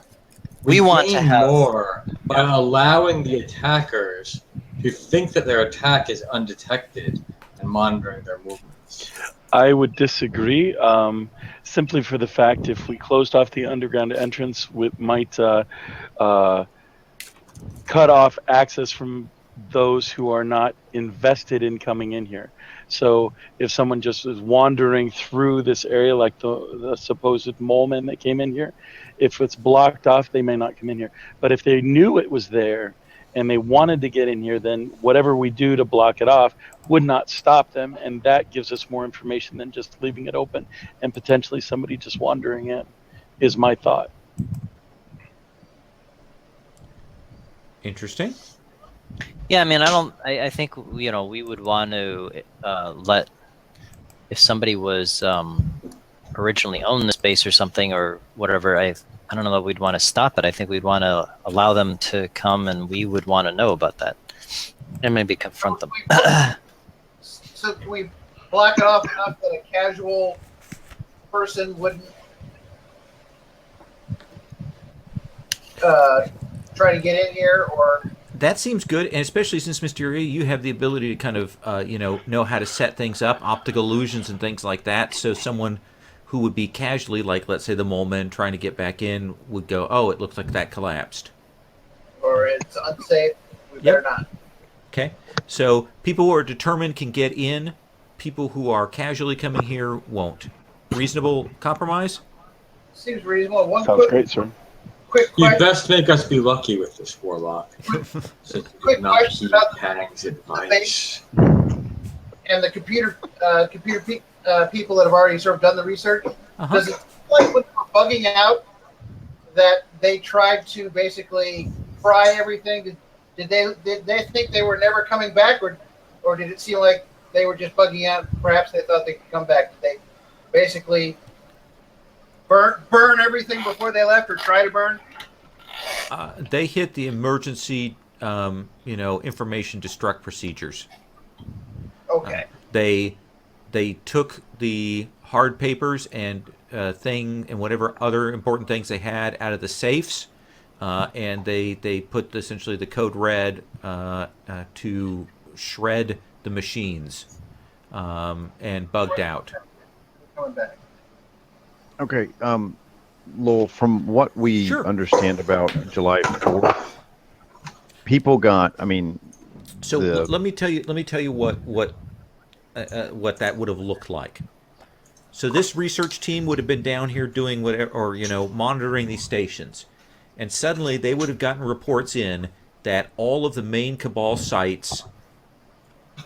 we want to gain have more by allowing the attackers to think that their attack is undetected and monitoring their movements. I would disagree, simply for the fact if we closed off the underground entrance, we might cut off access from those who are not invested in coming in here. So if someone just is wandering through this area, like the supposed mole men that came in here, if it's blocked off, they may not come in here. But if they knew it was there and they wanted to get in here, then whatever we do to block it off would not stop them, and that gives us more information than just leaving it open and potentially somebody just wandering in, is my thought. Interesting. Yeah, I mean, I think we would want to let, if somebody was originally owned the space or something or whatever. I don't know that we'd want to stop it. I think we'd want to allow them to come, and we would want to know about that, and maybe confront them. so can we block it off enough that a casual person wouldn't try to get in here, or? That seems good, and especially since Mysteria, you have the ability to kind of, know how to set things up, optical illusions and things like that. So someone who would be casually, like let's say the mole men trying to get back in, would go, "Oh, it looks like that collapsed," or it's unsafe. We better not. Okay, so people who are determined can get in. People who are casually coming here won't. Reasonable compromise? Seems reasonable. One Sounds great, sir. quick You question. best make us be lucky with this warlock. So Quick not question heed about the Kang's advice. And the computer people that have already sort of done the research. Uh-huh. Does it feel like when they were bugging out that they tried to basically fry everything? Did they think they were never coming back, or did it seem like they were just bugging out? Perhaps they thought they could come back. Did they basically burn everything before they left, or try to burn? They hit the emergency, information destruct procedures. Okay. They took the hard papers and and whatever other important things they had out of the safes, and they put essentially the code red to shred the machines, and bugged out. Coming back. Okay, Lowell, from what we Sure. understand about July 4th, people got, So the- let me tell you what that would have looked like. So this research team would have been down here doing whatever, or monitoring these stations, and suddenly they would have gotten reports in that all of the main Cabal sites,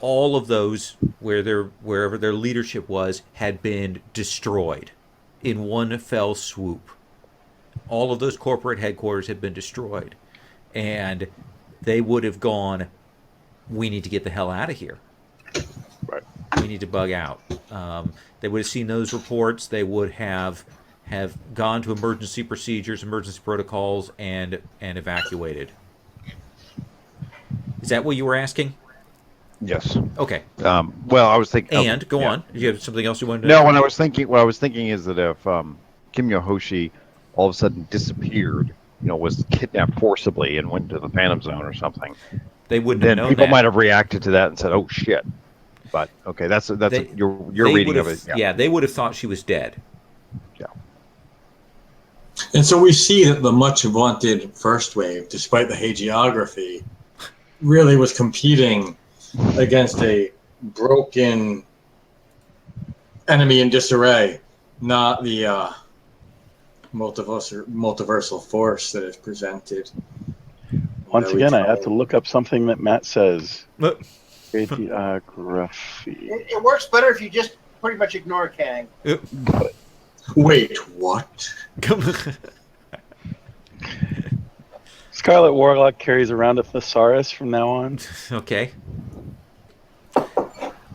all of those wherever their leadership was, had been destroyed in one fell swoop. All of those corporate headquarters had been destroyed, and they would have gone, "We need to get the hell out of here. Right. We need to bug out." They would have seen those reports. They would have gone to emergency procedures, emergency protocols, and evacuated. Is that what you were asking? yes. Okay. Well, I was thinking. And go yeah. on. Did you have something else you wanted to? No, what I was thinking is that if Kim Yohoshi all of a sudden disappeared, was kidnapped forcibly and went to the Phantom Zone or something, They wouldn't have then known people that. might have reacted to that and said, "Oh shit." But okay, that's They- your They reading would of have- it. Yeah, they would have thought she was dead. Yeah. And so we see that the much vaunted first wave, despite the hagiography, really was competing against a broken enemy in disarray, not the multiversal force that is presented. Once again, I have to look up something that Matt says. But Radiography. It works better if you just pretty much ignore Kang. Wait, what? Scarlet Warlock carries around a thesaurus from now on. Okay.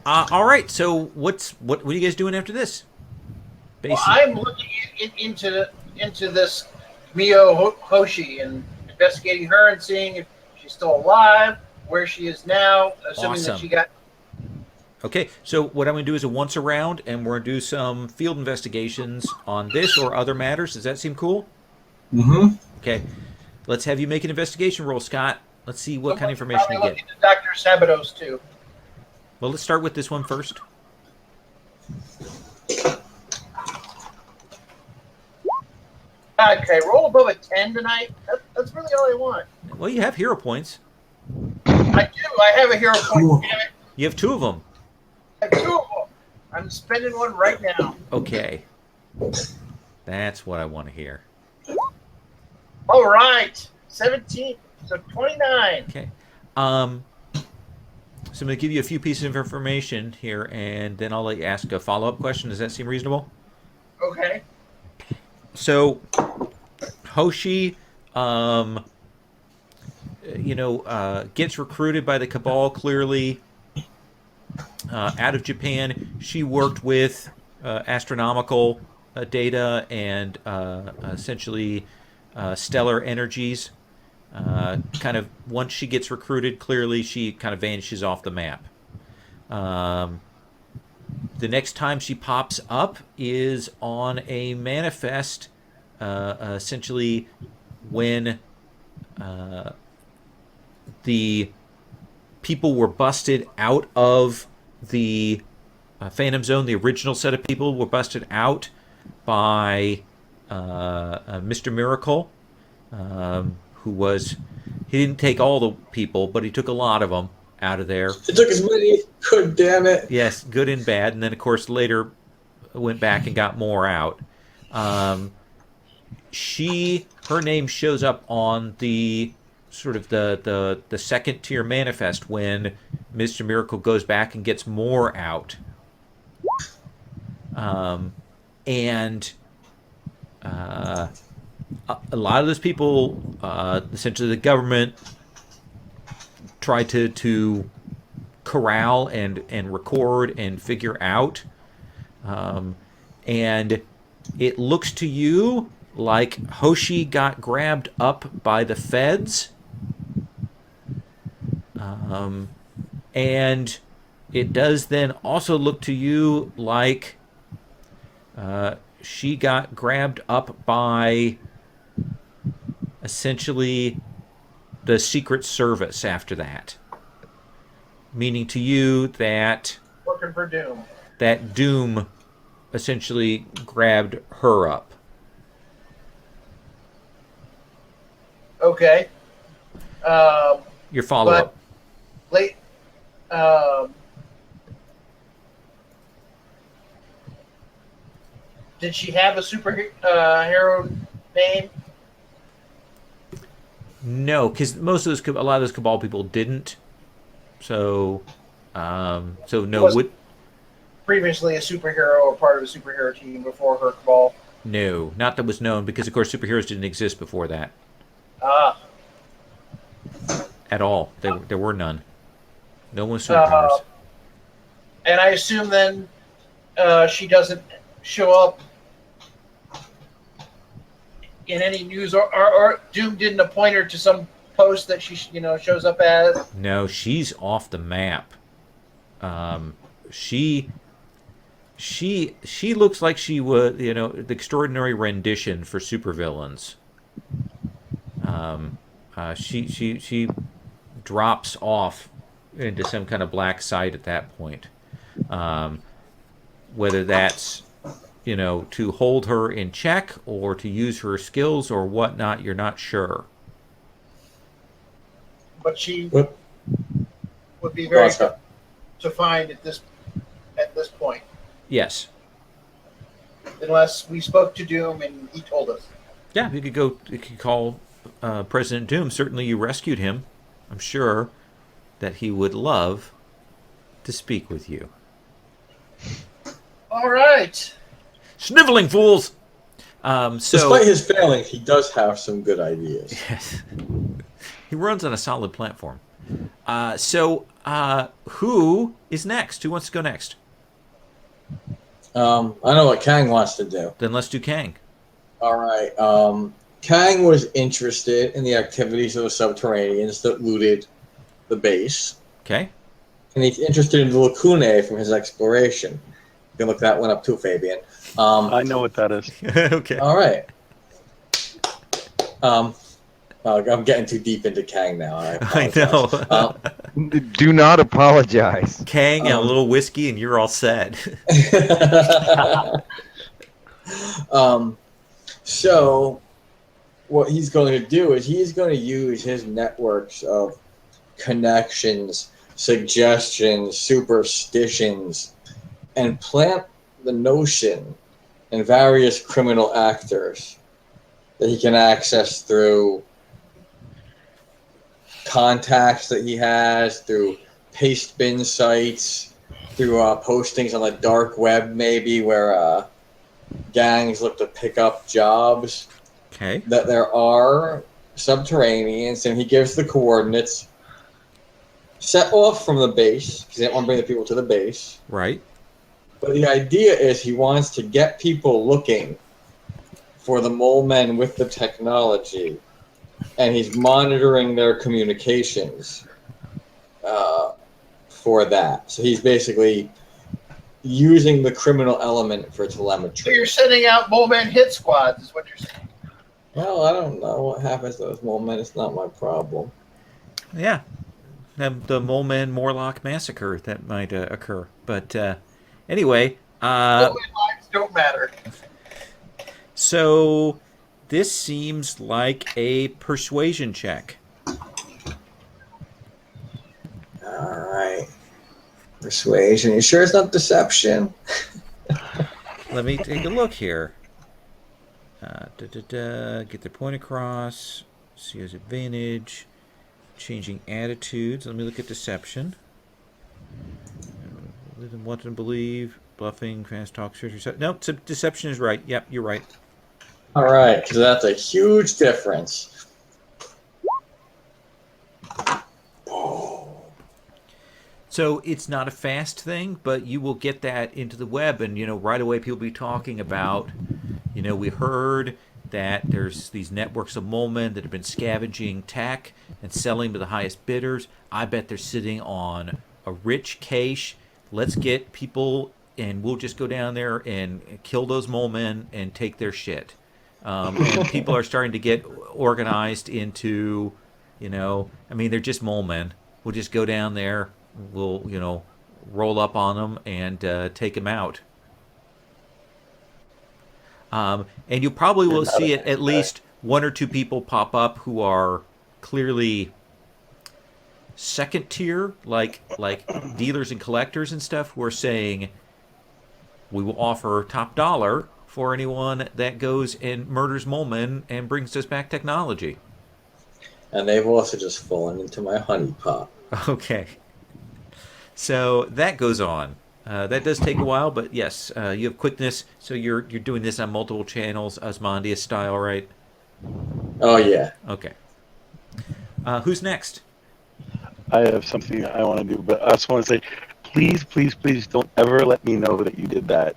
All right. So what are you guys doing after this? Well, I'm looking into this Mio Hoshi and investigating her and seeing if she's still alive, where she is now, assuming that she got. Okay, so what I'm going to do is a once around, and we're going to do some field investigations on this or other matters. Does that seem cool? Mm-hmm. Okay, let's have you make an investigation roll, Scott. Let's see what kind of information you get. Dr. Sabados too. Well, let's start with this one first. Okay, roll above a 10 tonight. That's really all I want. Well, you have hero points. I do. I have a hero point. Damn it. You have 2 of them. I have 2 of them. I'm spending one right now. Okay. That's what I want to hear. All right. 17. So 29. Okay. So I'm going to give you a few pieces of information here, and then I'll let you ask a follow-up question. Does that seem reasonable? Okay. So, Hoshi, gets recruited by the Cabal, clearly, out of Japan. She worked with astronomical data and essentially stellar energies. Kind of, once she gets recruited, clearly she kind of vanishes off the map. The next time she pops up is on a manifest, essentially when the people were busted out of the Phantom Zone. The original set of people were busted out by Mr. Miracle, who was... He didn't take all the people, but he took a lot of them out of there. It took as many as could, damn it. Yes, good and bad. And then, of course, later went back and got more out. Her name shows up on the sort of the second tier manifest when Mr. Miracle goes back and gets more out. And a lot of those people, essentially the government, tried to corral and record and figure out. And it looks to you like Hoshi got grabbed up by the feds. And it does then also look to you like she got grabbed up by essentially the Secret Service after that. Meaning to you that Working for Doom. That Doom essentially grabbed her up. Okay. Your follow-up. Late. Did she have a superhero name? No, because a lot of those Cabal people didn't. So no. Previously a superhero or part of a superhero team before her Cabal? No, not that was known, because of course superheroes didn't exist before that. At all. There were none. No one was superheroes. And I assume then she doesn't show up in any news, or Doom didn't appoint her to some post that she shows up as? No, she's off the map. She looks like she was, the extraordinary rendition for supervillains. She drops off into some kind of black site at that point. Whether that's, to hold her in check or to use her skills or whatnot. You're not sure. But she What? would be Go very on, Scott. to find at this point, Yes. unless we spoke to Doom and he told us. Yeah, you could call President Doom. Certainly you rescued him. I'm sure that he would love to speak with you. All right. Sniveling fools! Despite his failings, he does have some good ideas. Yes. He runs on a solid platform. Who is next? Who wants to go next? I know what Kang wants to do. Then let's do Kang. All right. Kang was interested in the activities of the Subterraneans that looted the base. Okay. And he's interested in the lacunae from his exploration. You can look that one up too, Fabian. I know what that is. Okay. All right. I'm getting too deep into Kang now. I know. Do not apologize. Kang and a little whiskey, and you're all set. So, what he's going to do is he's going to use his networks of connections, suggestions, superstitions, and plant the notion in various criminal actors that he can access through contacts that he has, through paste bin sites, through postings on the dark web, maybe, where gangs look to pick up jobs. Okay. That there are subterraneans, and he gives the coordinates set off from the base, because he didn't want to bring the people to the base. Right. But the idea is he wants to get people looking for the mole men with the technology, and he's monitoring their communications for that. So he's basically using the criminal element for So telemetry. you're sending out mole man hit squads, is what you're saying. Well, I don't know what happens to those mole men. It's not my problem. Yeah. The Mole Man Morlock massacre that might occur. But anyway. Mole man lives don't matter. So this seems like a persuasion check. All right. Persuasion. You sure it's not deception? Let me take a look here. Get their point across. See his advantage. Changing attitudes. Let me look at deception. Live and want to believe. Bluffing, fast talk, surgery. No, deception is right. Yep, you're right. All right, because that's a huge difference. So it's not a fast thing, but you will get that into the web, and right away people will be talking about, we heard that there's these networks of mole men that have been scavenging tech and selling to the highest bidders. I bet they're sitting on a rich cache. Let's get people, and we'll just go down there and kill those mole men and take their shit. And people are starting to get organized into, they're just mole men. We'll just go down there. We'll, roll up on them and take them out. And you probably will see it at least one or two people pop up who are clearly second tier, like dealers and collectors and stuff, who are saying, we will offer top dollar for anyone that goes and murders mole men and brings us back technology. And they've also just fallen into my honeypot. Okay. So that goes on. That does take a while, but yes, you have quickness, so you're doing this on multiple channels, Osmondius style, right? Oh, yeah. Okay. Who's next? I have something I want to do, but I just want to say, please, please, please don't ever let me know that you did that.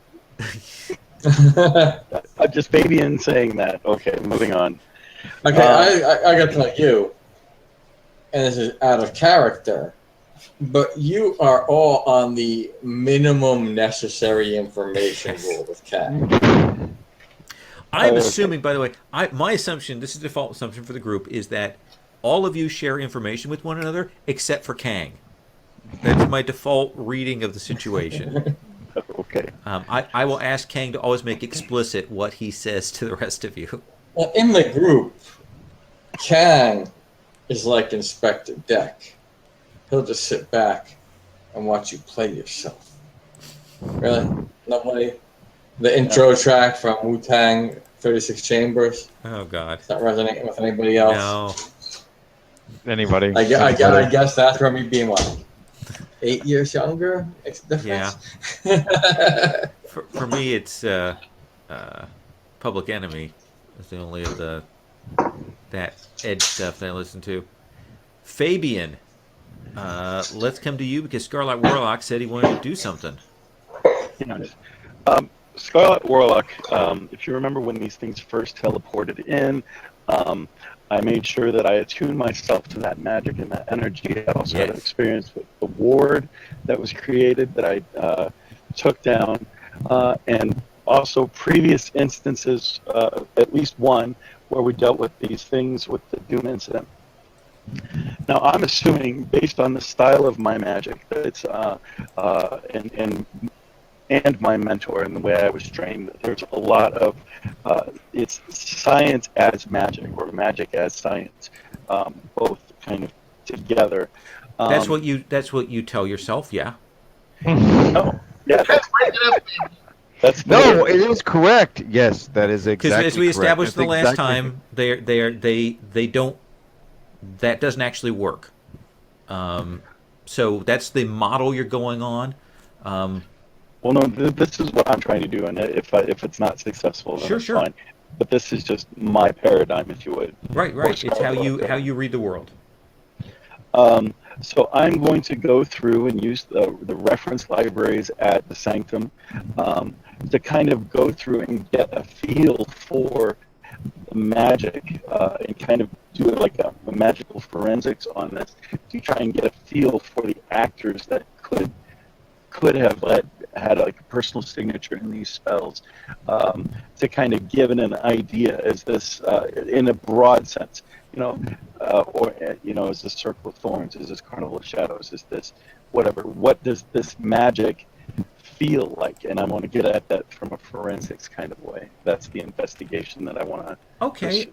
I'm just Fabian saying that. Okay, moving on. Okay, I got to tell you, and this is out of character, but you are all on the minimum necessary information rule with Cat. I'm assuming, by the way, my assumption, this is the default assumption for the group, is that all of you share information with one another except for Kang. That's my default reading of the situation. Okay. I will ask Kang to always make explicit what he says to the rest of you. Well, in the group, Kang is like Inspector Deck. He'll just sit back and watch you play yourself. Really? Nobody? The intro track from Wu-Tang 36 Chambers? Oh God. Does that resonate with anybody else? No. Anybody? I guess that's from me being what? 8 years younger? Makes a difference? For me, it's Public Enemy. It's the only of that edge stuff that I listen to. Fabian, let's come to you because Scarlet Warlock said he wanted to do something. Yes. Scarlet Warlock, if you remember when these things first teleported in, I made sure that I attuned myself to that magic and that energy. I also had an experience with the ward that was created that I took down, and also previous instances, at least one, where we dealt with these things with the Doom incident. Now, I'm assuming, based on the style of my magic, that it's and my mentor and the way I was trained, that there's a lot of it's science as magic or magic as science, both kind of together. That's what you tell yourself, yeah. No, yeah, that's No, it is correct. Yes, that is exactly because as we correct. established That's the last exactly- time, they don't. That doesn't actually work. So that's the model you're going on. Well, no, this is what I'm trying to do, and if it's not successful, then it's fine. But this is just my paradigm, if you would. Right. It's how you read the world. So I'm going to go through and use the reference libraries at the Sanctum to kind of go through and get a feel for the magic and kind of do like a magical forensics on this to try and get a feel for the actors that could have had like a personal signature in these spells, to kind of give it an idea. Is this in a broad sense, or is this Circle of Thorns? Is this Carnival of Shadows? Is this whatever? What does this magic feel like? And I want to get at that from a forensics kind of way. That's the investigation that I want to. Okay.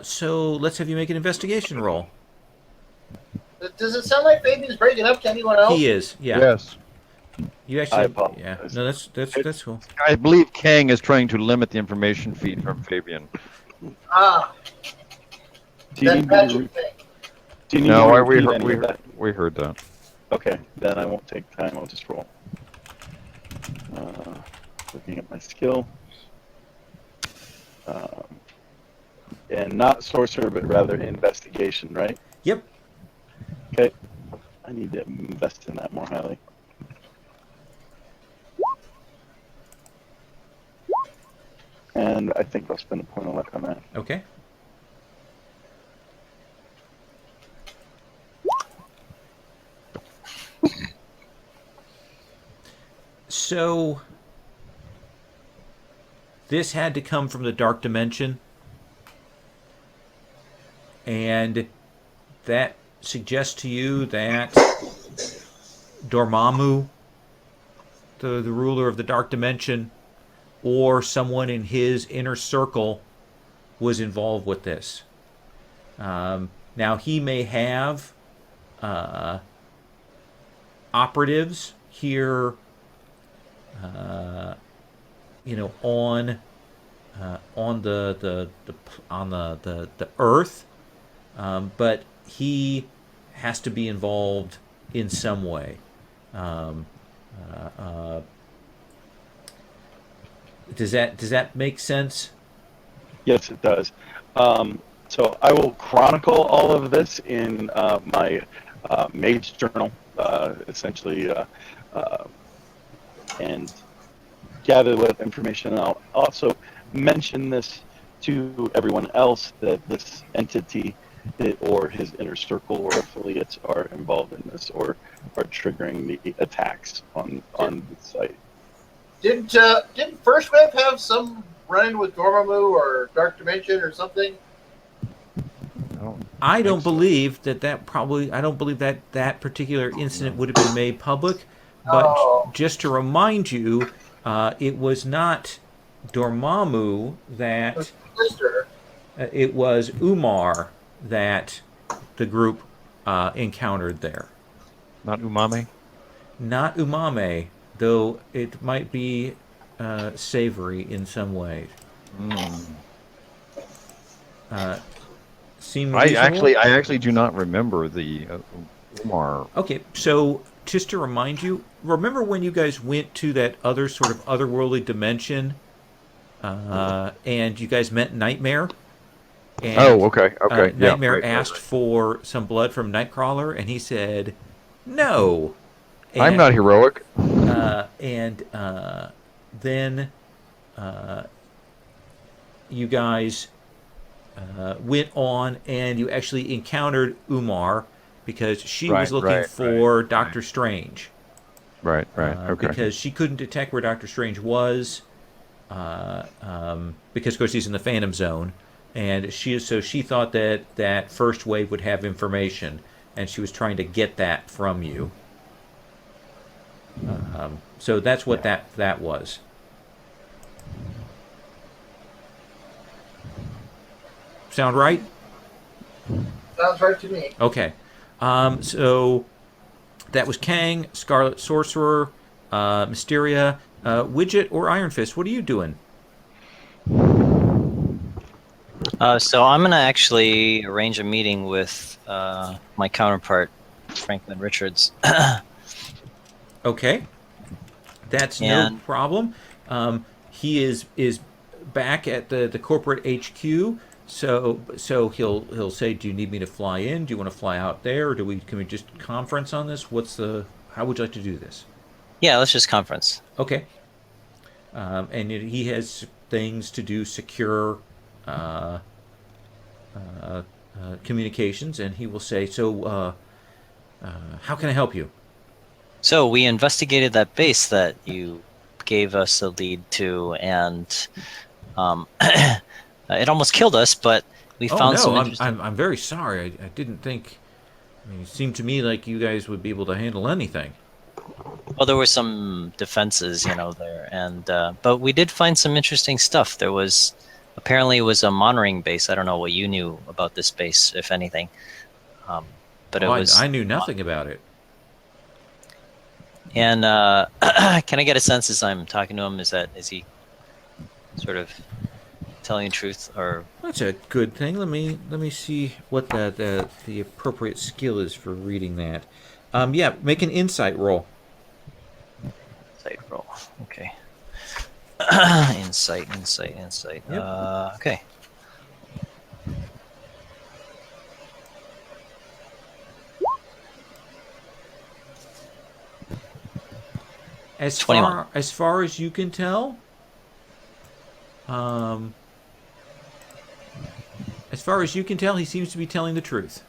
So let's have you make an investigation roll. Does it sound like Fabian's breaking up to anyone else? He is. Yeah. Yes. You actually. I apologize. Yeah. No, that's cool. I believe Kang is trying to limit the information feed from Fabian. Ah. Do you That need magic me thing. do you need No, me to we repeat heard, any of that? we heard that. Okay, then I won't take time. I'll just roll. Looking at my skill. And not sorcerer, but rather investigation, right? Yep. Okay. I need to invest in that more highly. And I think I'll spend a point of luck on that. Okay. So this had to come from the dark dimension, and that suggests to you that Dormammu, the ruler of the dark dimension, or someone in his inner circle was involved with this. Now he may have operatives here, on the Earth, but he has to be involved in some way. Does that make sense? Yes, it does. So I will chronicle all of this in my mage journal, essentially, and gather that information. And I'll also mention this to everyone else that this entity or his inner circle or affiliates are involved in this or are triggering the attacks on the site. Didn't First Wave have some run-in with Dormammu or Dark Dimension or something? I don't think so. believe that particular incident would have been made public, But Oh, just to remind you, it was not Dormammu it was that Blister. it was Umar that the group encountered there. Not umame. Not umame, though it might be savory in some ways. Mm. Seem I reasonable? actually do not remember the Umar. Okay, so just to remind you, remember when you guys went to that other sort of otherworldly dimension, and you guys met Nightmare, Oh, and okay, okay, yeah, Nightmare asked for some blood from Nightcrawler, and he said no, I'm and not heroic. then you guys went on and you actually encountered Umar because she was Right, looking right, for right, Doctor Strange. right, right. Okay. Because she couldn't detect where Doctor Strange was, because of course he's in the Phantom Zone, and she thought that that first wave would have information, and she was trying to get that from you. So that's what Yeah. that was. Sound right? Sounds right to me. Okay. So that was Kang, Scarlet Sorcerer, Mysteria, Widget, or Iron Fist. What are you doing? So I'm gonna actually arrange a meeting with my counterpart, Franklin Richards, Okay, that's no and problem. He is back at the corporate HQ. So he'll say, "Do you need me to fly in? Do you want to fly out there? Or can we just conference on this? How would you like to do this?" yeah, let's just conference. Okay. And he has things to do, secure communications, and he will say, "So, how can I help you?" So we investigated that base that you gave us a lead to, and it almost killed us, but we Oh found no, some interesting. I'm very sorry. I didn't think. I mean, it seemed to me like you guys would be able to handle anything. Well, there were some defenses, there, and but we did find some interesting stuff. There was apparently it was a monitoring base. I don't know what you knew about this base, if anything, um, but Oh, it was. I knew nothing about it. And can I get a sense as I'm talking to him? Is he sort of telling the truth, or That's a good thing. Let me see what the appropriate skill is for reading that. Yeah, make an insight roll. insight roll? Okay. Insight. Yep. Okay. As 21. far as you can tell, um, as far as you can tell, he seems to be telling the truth.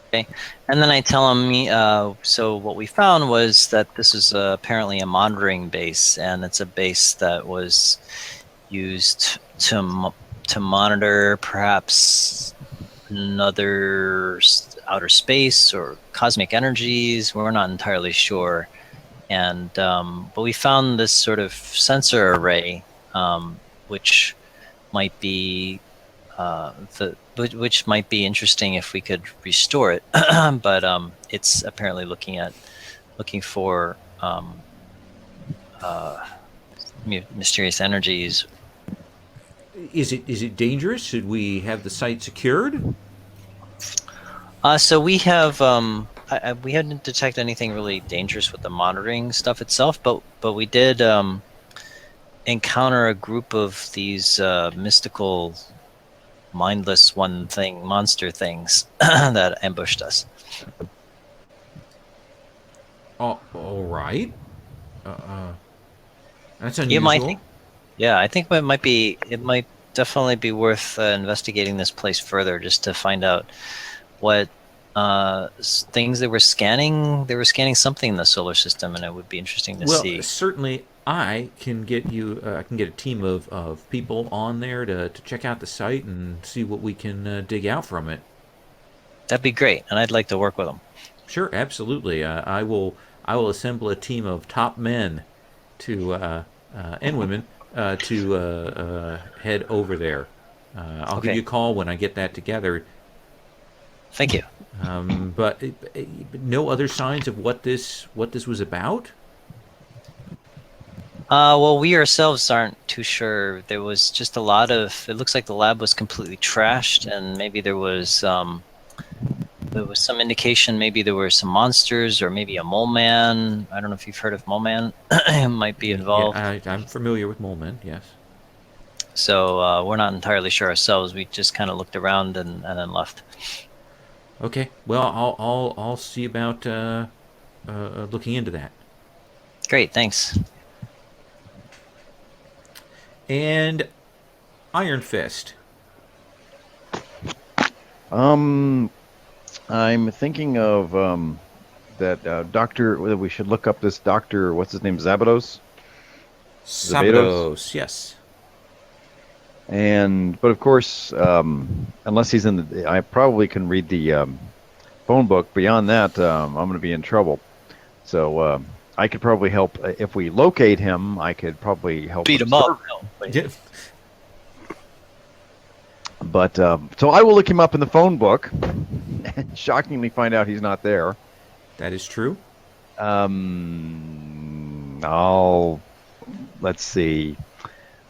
Okay. And then I tell him, so what we found was that this is apparently a monitoring base, and it's a base that was used to monitor perhaps another outer space or cosmic energies. We're not entirely sure. And but we found this sort of sensor array, which might be which might be interesting if we could restore it. But it's apparently looking for mysterious energies. Is it dangerous? Should we have the site secured? So we have we hadn't detected anything really dangerous with the monitoring stuff itself, but we did encounter a group of these mystical, mindless monster things that ambushed us. Oh, all right. That's You might unusual. think, yeah, I think it might definitely be worth investigating this place further just to find out what things they were scanning. They were scanning something in the solar system, and it would be interesting to Well, see. certainly I can get you. I can get a team of people on there to check out the site and see what we can dig out from it. That'd be great, and I'd like to work with them. Sure, absolutely. I will. I will assemble a team of top men to and women to head over there. I'll give Okay. you a call when I get that together. Thank you. But no other signs of what this was about. Well, we ourselves aren't too sure. There was just a lot of. It looks like the lab was completely trashed, and maybe there was some indication. Maybe there were some monsters, or maybe a mole man. I don't know if you've heard of mole man. Might be Yeah, involved. I'm familiar with Mole Men. Yes. So we're not entirely sure ourselves. We just kind of looked around and then left. Okay. Well, I'll see about looking into that. Great, thanks. And Iron Fist. I'm thinking of that doctor. We should look up this doctor. What's his name? Zabados. Sabados. Yes. But of course, unless he's in the, I probably can read the phone book. Beyond that, I'm going to be in trouble. So I could probably help if we locate him. I could probably help Beat him up. Yeah. But so I will look him up in the phone book, and shockingly find out he's not there. That is true. Let's see.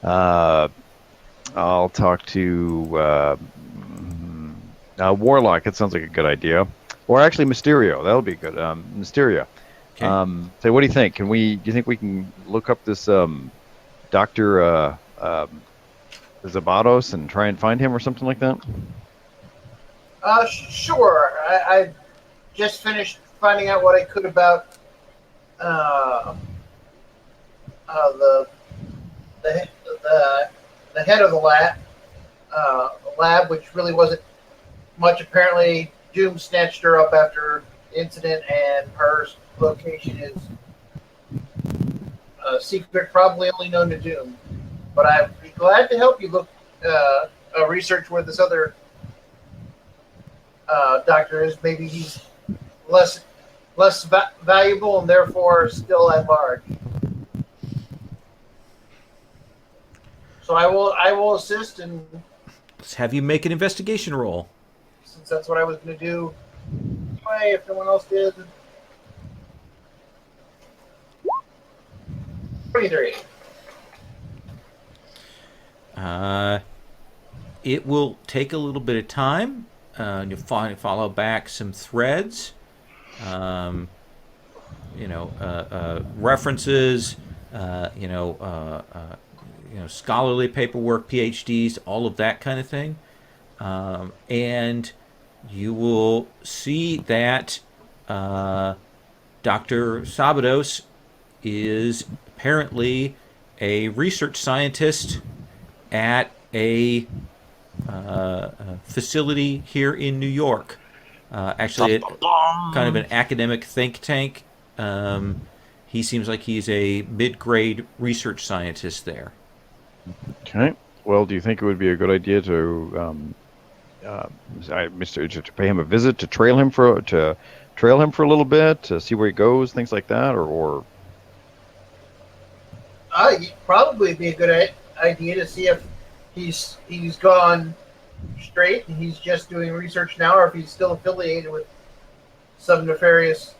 I'll talk to Warlock. It sounds like a good idea. Or actually, Mysterio. That'll be good. Mysterio. Okay. So, what do you think? Do you think we can look up this Doctor Zabados and try and find him or something like that? Sure. I just finished finding out what I could about the head of the lab, which really wasn't much. Apparently, Doom snatched her up after the incident, and her location is a secret, probably only known to Doom. But I'd be glad to help you look research where this other doctor is. Maybe he's less valuable and therefore still at large. So I will assist, and Let's have you make an investigation roll. since that's what I was going to do, anyway, if no one else did. 23. It will take a little bit of time. You'll follow back some threads. References. Scholarly paperwork, PhDs, all of that kind of thing. And you will see that Dr. Sabados is apparently a research scientist at a facility here in New York. Actually, kind of an academic think tank. He seems like he's a mid-grade research scientist there. Okay. Well, do you think it would be a good idea to to pay him a visit, to trail him for a little bit, to see where he goes, things like that, or Probably be a good idea to see if he's gone straight and he's just doing research now, or if he's still affiliated with some nefarious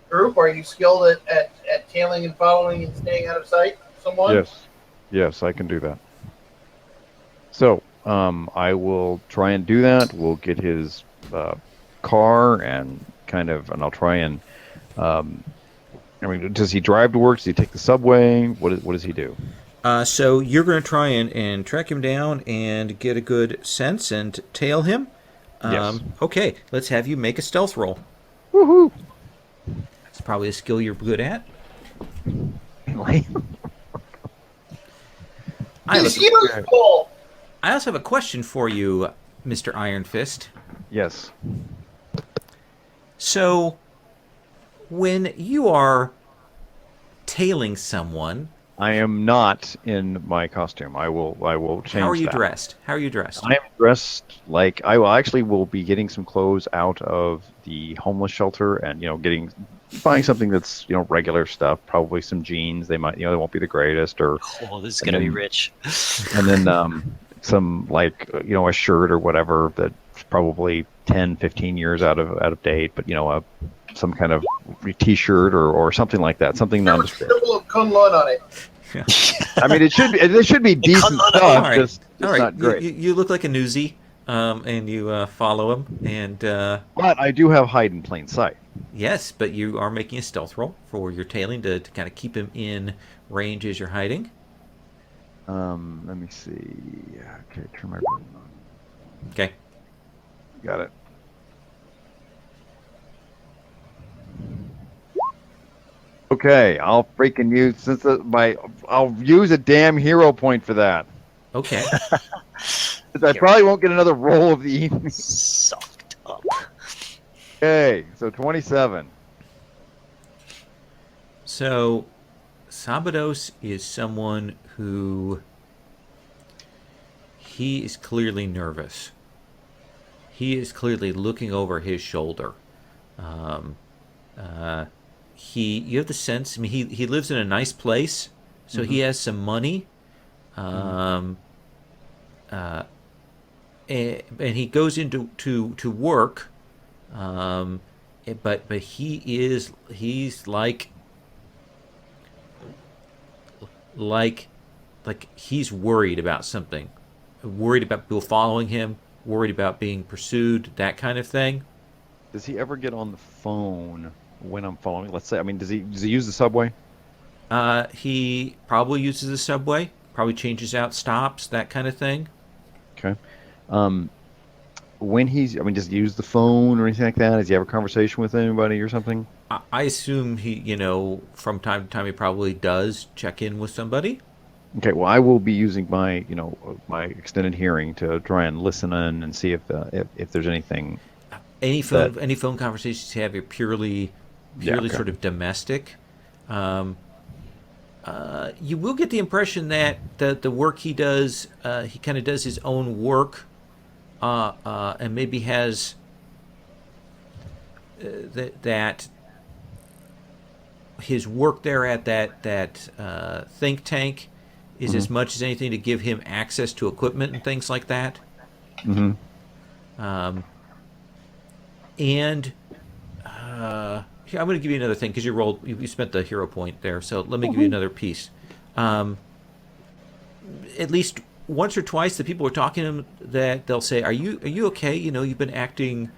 group. Are you skilled at tailing and following and staying out of sight of someone? Yes, I can do that. So I will try and do that. We'll get his car and I'll try and. Does he drive to work? Does he take the subway? What does he do? So you're going to try and track him down and get a good sense and tail him. Yes. Okay, let's have you make a stealth roll. Woohoo! It's probably a skill you're good at. I also have a question for you, Mr. Iron Fist. Yes. So, when you are tailing someone, I am not in my costume. I will change. how are you that. dressed? How are you dressed? I am dressed like I will be getting some clothes out of the homeless shelter and getting buying something that's regular stuff, probably some jeans. They might they won't be the greatest, or Oh, this is gonna be then- rich. and then some like a shirt or whatever that's probably 10, 15 years out of date, but some kind of t-shirt or something like that, something There was nondescript. symbol of Kunlun on it. I mean, it should be decent stuff, All right. just All right. not great. You look like a newsie, and you follow him, and But I do have hide in plain sight. yes, but you are making a stealth roll for your tailing to kind of keep him in range as you're hiding. Let me see. Okay, turn my brain on. Okay. Got it. Okay, I'll freaking use I'll use a damn hero point for that. Okay. 'Cause I probably won't get another roll of the evening. Sucked up. Okay, so 27. So, Sabados is someone who he is clearly nervous. He is clearly looking over his shoulder. Um, you have the sense. I mean, he lives in a nice place, so he has some money. And he goes into to work. But he's like he's worried about something, worried about people following him, worried about being pursued, that kind of thing. Does he ever get on the phone when I'm following? Let's say, I mean, does he use the subway? He probably uses the subway, probably changes out stops, that kind of thing. Okay. When does he use the phone or anything like that? Does he have a conversation with anybody or something? I assume he, from time to time he probably does check in with somebody. Okay, well, I will be using my, my extended hearing to try and listen in and see if there's anything. Any phone conversations you have are purely okay. sort of domestic. You will get the impression that the work he does, he kind of does his own work, and maybe has that his work there at that think tank is as much as anything to give him access to equipment and things like that. Mm-hmm. And here, I'm going to give you another thing because you spent the hero point there. So let me give you another piece. At least once or twice, the people are talking to him that they'll say, "Are you okay? You've been acting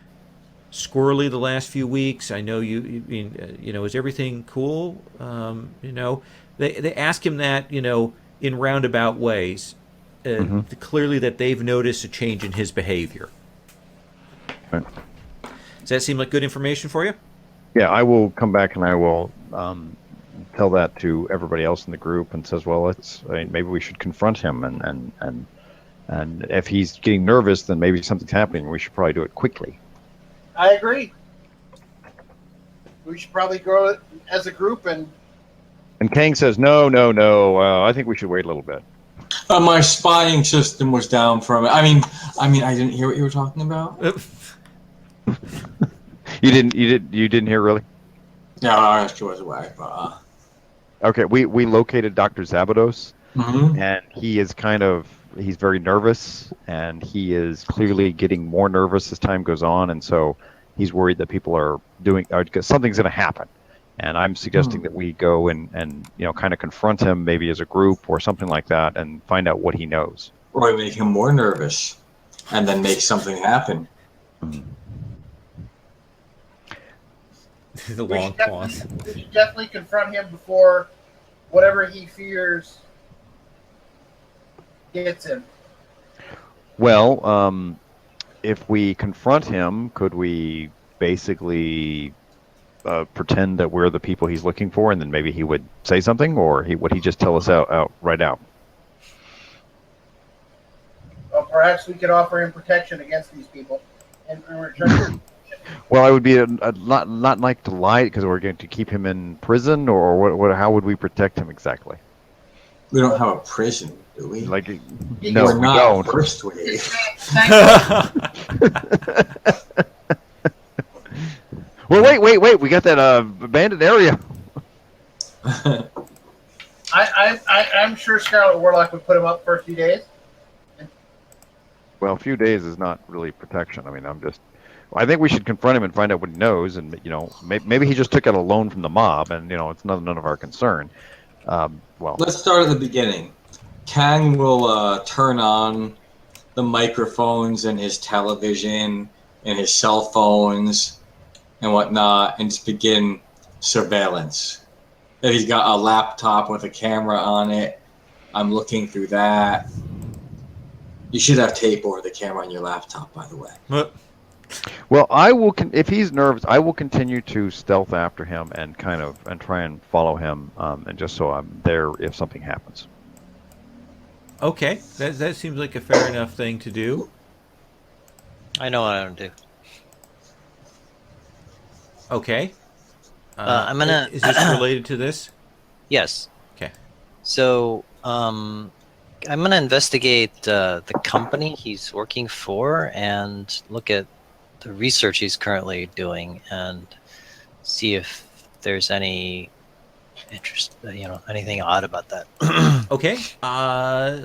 squirrely the last few weeks. I know you is everything cool? They ask him that in roundabout ways, clearly that they've noticed a change in his behavior. Right. Does that seem like good information for you? Yeah, I will come back and I will tell that to everybody else in the group and says, well, maybe we should confront him and if he's getting nervous, then maybe something's happening. We should probably do it quickly. I agree. We should probably grow it as a group and. And Kang says, no. I think we should wait a little bit. My spying system was down from it. I mean, I didn't hear what you were talking about. You didn't hear really? No, she was away. But, Okay, we located Dr. Zabados, mhm. and he's very nervous, and he is clearly getting more nervous as time goes on, and so he's worried that people are something's going to happen. And I'm suggesting that we go and kind of confront him, maybe as a group or something like that, and find out what he knows. Or make him more nervous, and then make something happen. The long pause. We should definitely confront him before whatever he fears gets him. Well, if we confront him, could we basically pretend that we're the people he's looking for, and then maybe he would say something, or would he just tell us right out? Well, perhaps we could offer him protection against these people in return. Well, I would be not like to lie because we're going to keep him in prison, or what? How would we protect him exactly? We don't have a prison, do we? Like, We're no, We're we not don't. first wave. Well, wait. wait! We got that abandoned area. I'm sure Scarlet Warlock would put him up for a few days. Well, a few days is not really protection. I mean, I think we should confront him and find out what he knows, and maybe he just took out a loan from the mob, and it's none of our concern. Well, Let's start at the beginning. Kang will turn on the microphones and his television and his cell phones and whatnot, and just begin surveillance. If he's got a laptop with a camera on it, I'm looking through that. You should have tape over the camera on your laptop, by the way. well, I will. If he's nervous, I will continue to stealth after him and try and follow him, and just so I'm there if something happens. Okay, that seems like a fair enough thing to do. I know what I'm gonna do. Okay. I'm gonna. Is this related to this? Yes. Okay. So, I'm gonna investigate the company he's working for and look at the research he's currently doing and see if there's any interest, anything odd about that. Okay.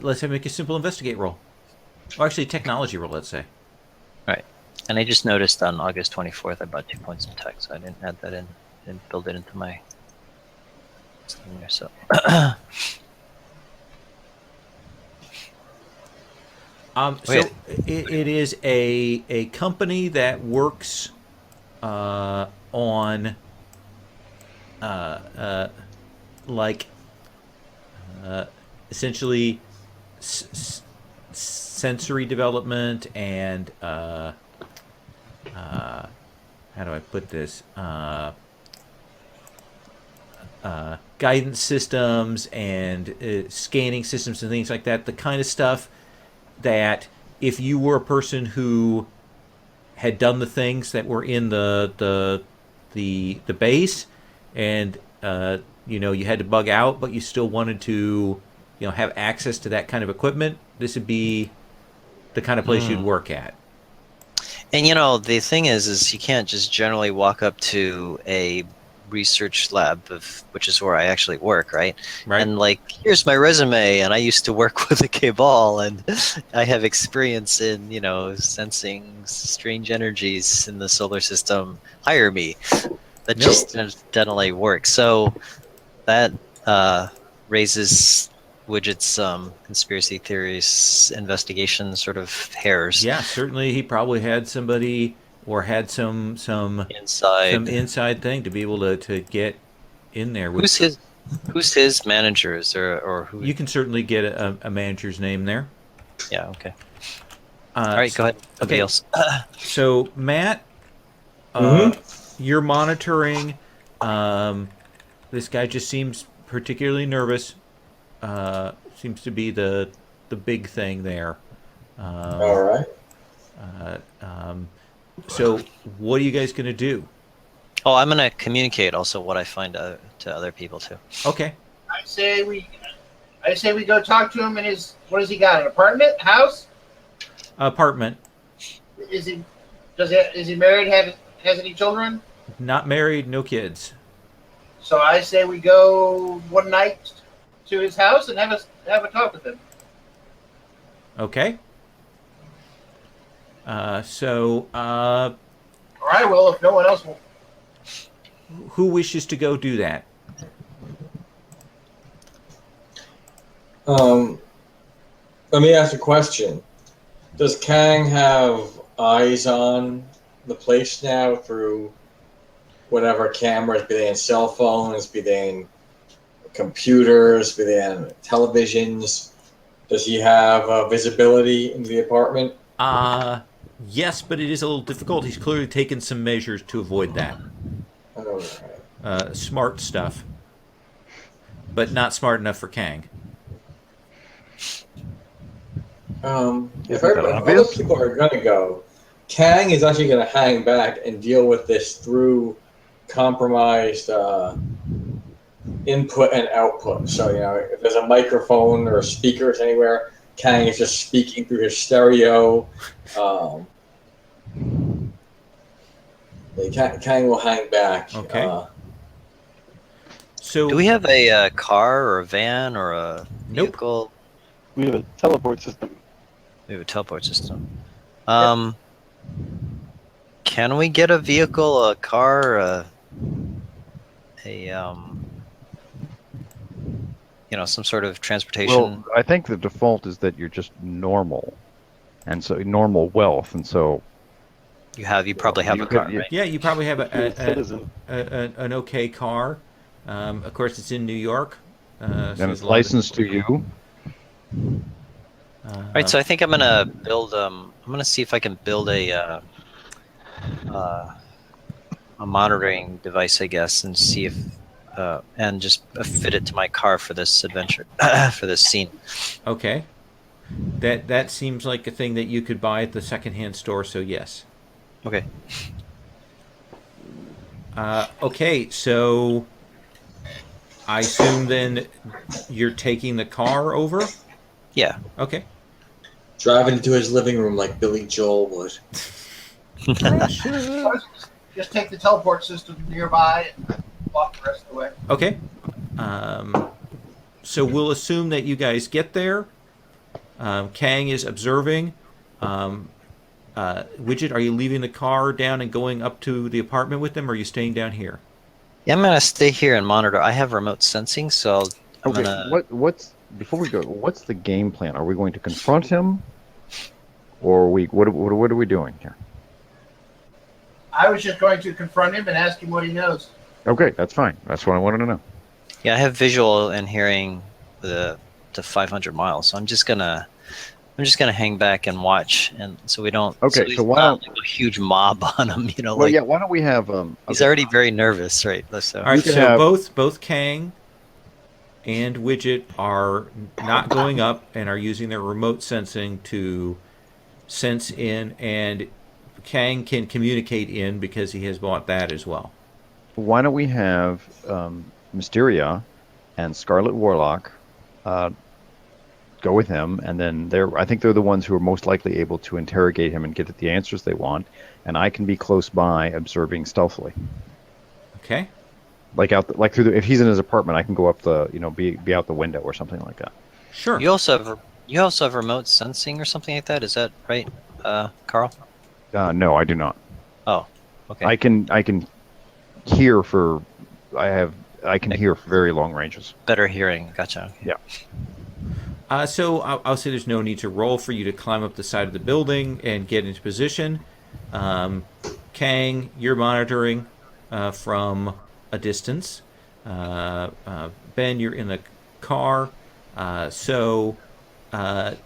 Let's make a simple investigate roll. Or actually, technology roll, let's say. Right. And I just noticed on August 24th I bought 2 points in tech, so I didn't add that in. Didn't build it into my thing there. So. So it is a company that works on essentially sensory development and how do I put this? Guidance systems and scanning systems and things like that. The kind of stuff that if you were a person who had done the things that were in the base, and you had to bug out, but you still wanted to have access to that kind of equipment, this would be the kind of place you'd work at. And the thing is you can't just generally walk up to a research lab which is where I actually work, right? And here's my resume, and I used to work with the Cabal, and I have experience in sensing strange energies in the solar system. Hire me. That just definitely works. So that raises Widget's conspiracy theories investigation sort of hairs. Yeah, certainly he probably had somebody or had some inside thing to be able to get in there. Who's his manager? Is there, or who? You can certainly get a manager's name there. Yeah. Okay. All right. Go ahead. Somebody else. So Matt, you're monitoring. This guy just seems particularly nervous. Seems to be the big thing there. All right. So what are you guys going to do? Oh, I'm going to communicate also what I find to other people too. Okay. I say we go talk to him in his. What has he got? An apartment, house? Apartment. Is he married? Has any children? Not married, no kids. So I say we go one night to his house and have a talk with him. Okay. Or I will if no one else will. Who wishes to go do that? Let me ask a question. Does Kang have eyes on the place now through whatever cameras, be they in cell phones, be they in computers, be they on televisions? Does he have visibility into the apartment? Yes, but it is a little difficult. He's clearly taken some measures to avoid that. Smart stuff, but not smart enough for Kang. If other people are going to go, Kang is actually going to hang back and deal with this through compromised input and output. So, if there's a microphone or speakers anywhere, Kang is just speaking through his stereo. Kang will hang back. Okay. So Do we have a car or a van or a Nope. vehicle? We have a teleport system. We have a teleport system. Um, Can we get a vehicle, a car, some sort of transportation? Well, I think the default is that you're just normal, and so normal wealth, and so You probably have you a could- car, you- right? yeah, you probably have If you're a citizen. an okay car. Of course, it's in New York, so and there's it's a lot of- licensed to you. Right. So I think I'm gonna build. I'm gonna see if I can build a monitoring device, I guess, and see if and just fit it to my car for this adventure, for this scene. Okay. That seems like a thing that you could buy at the secondhand store. So yes. Okay. Okay. So I assume then you're taking the car over. Yeah. Okay. Driving into his living room like Billy Joel would. Just take the teleport system nearby and walk the rest of the way. Okay. So we'll assume that you guys get there. Kang is observing. Widget, are you leaving the car down and going up to the apartment with them, or are you staying down here? Yeah, I'm gonna stay here and monitor. I have remote sensing, so I'm Okay, gonna. what's before we go? What's the game plan? Are we going to confront him, or what are we doing here? I was just going to confront him and ask him what he knows. Okay, that's fine. That's what I wanted to know. Yeah, I have visual and hearing to 500 miles, so I'm just gonna hang back and watch, and so we don't. Okay, he's so why not don't- like a huge mob on him? Well, yeah. Why don't we have He's okay. already very nervous, right? So All right. can So have- both Kang and Widget are not going up and are using their remote sensing to sense in, and Kang can communicate in because he has bought that as well. Why don't we have Mysteria and Scarlet Warlock go with him, and then I think they're the ones who are most likely able to interrogate him and get the answers they want, and I can be close by observing stealthily. Okay. Like if he's in his apartment, I can go up be out the window or something like that. Sure. you also have remote sensing or something like that. Is that right, Carl? No, I do not. Oh, okay. I can hear for hear for very long ranges. Better hearing. Gotcha. Yeah. So I'll say there's no need to roll for you to climb up the side of the building and get into position. Kang, you're monitoring from a distance. Ben, you're in the car. So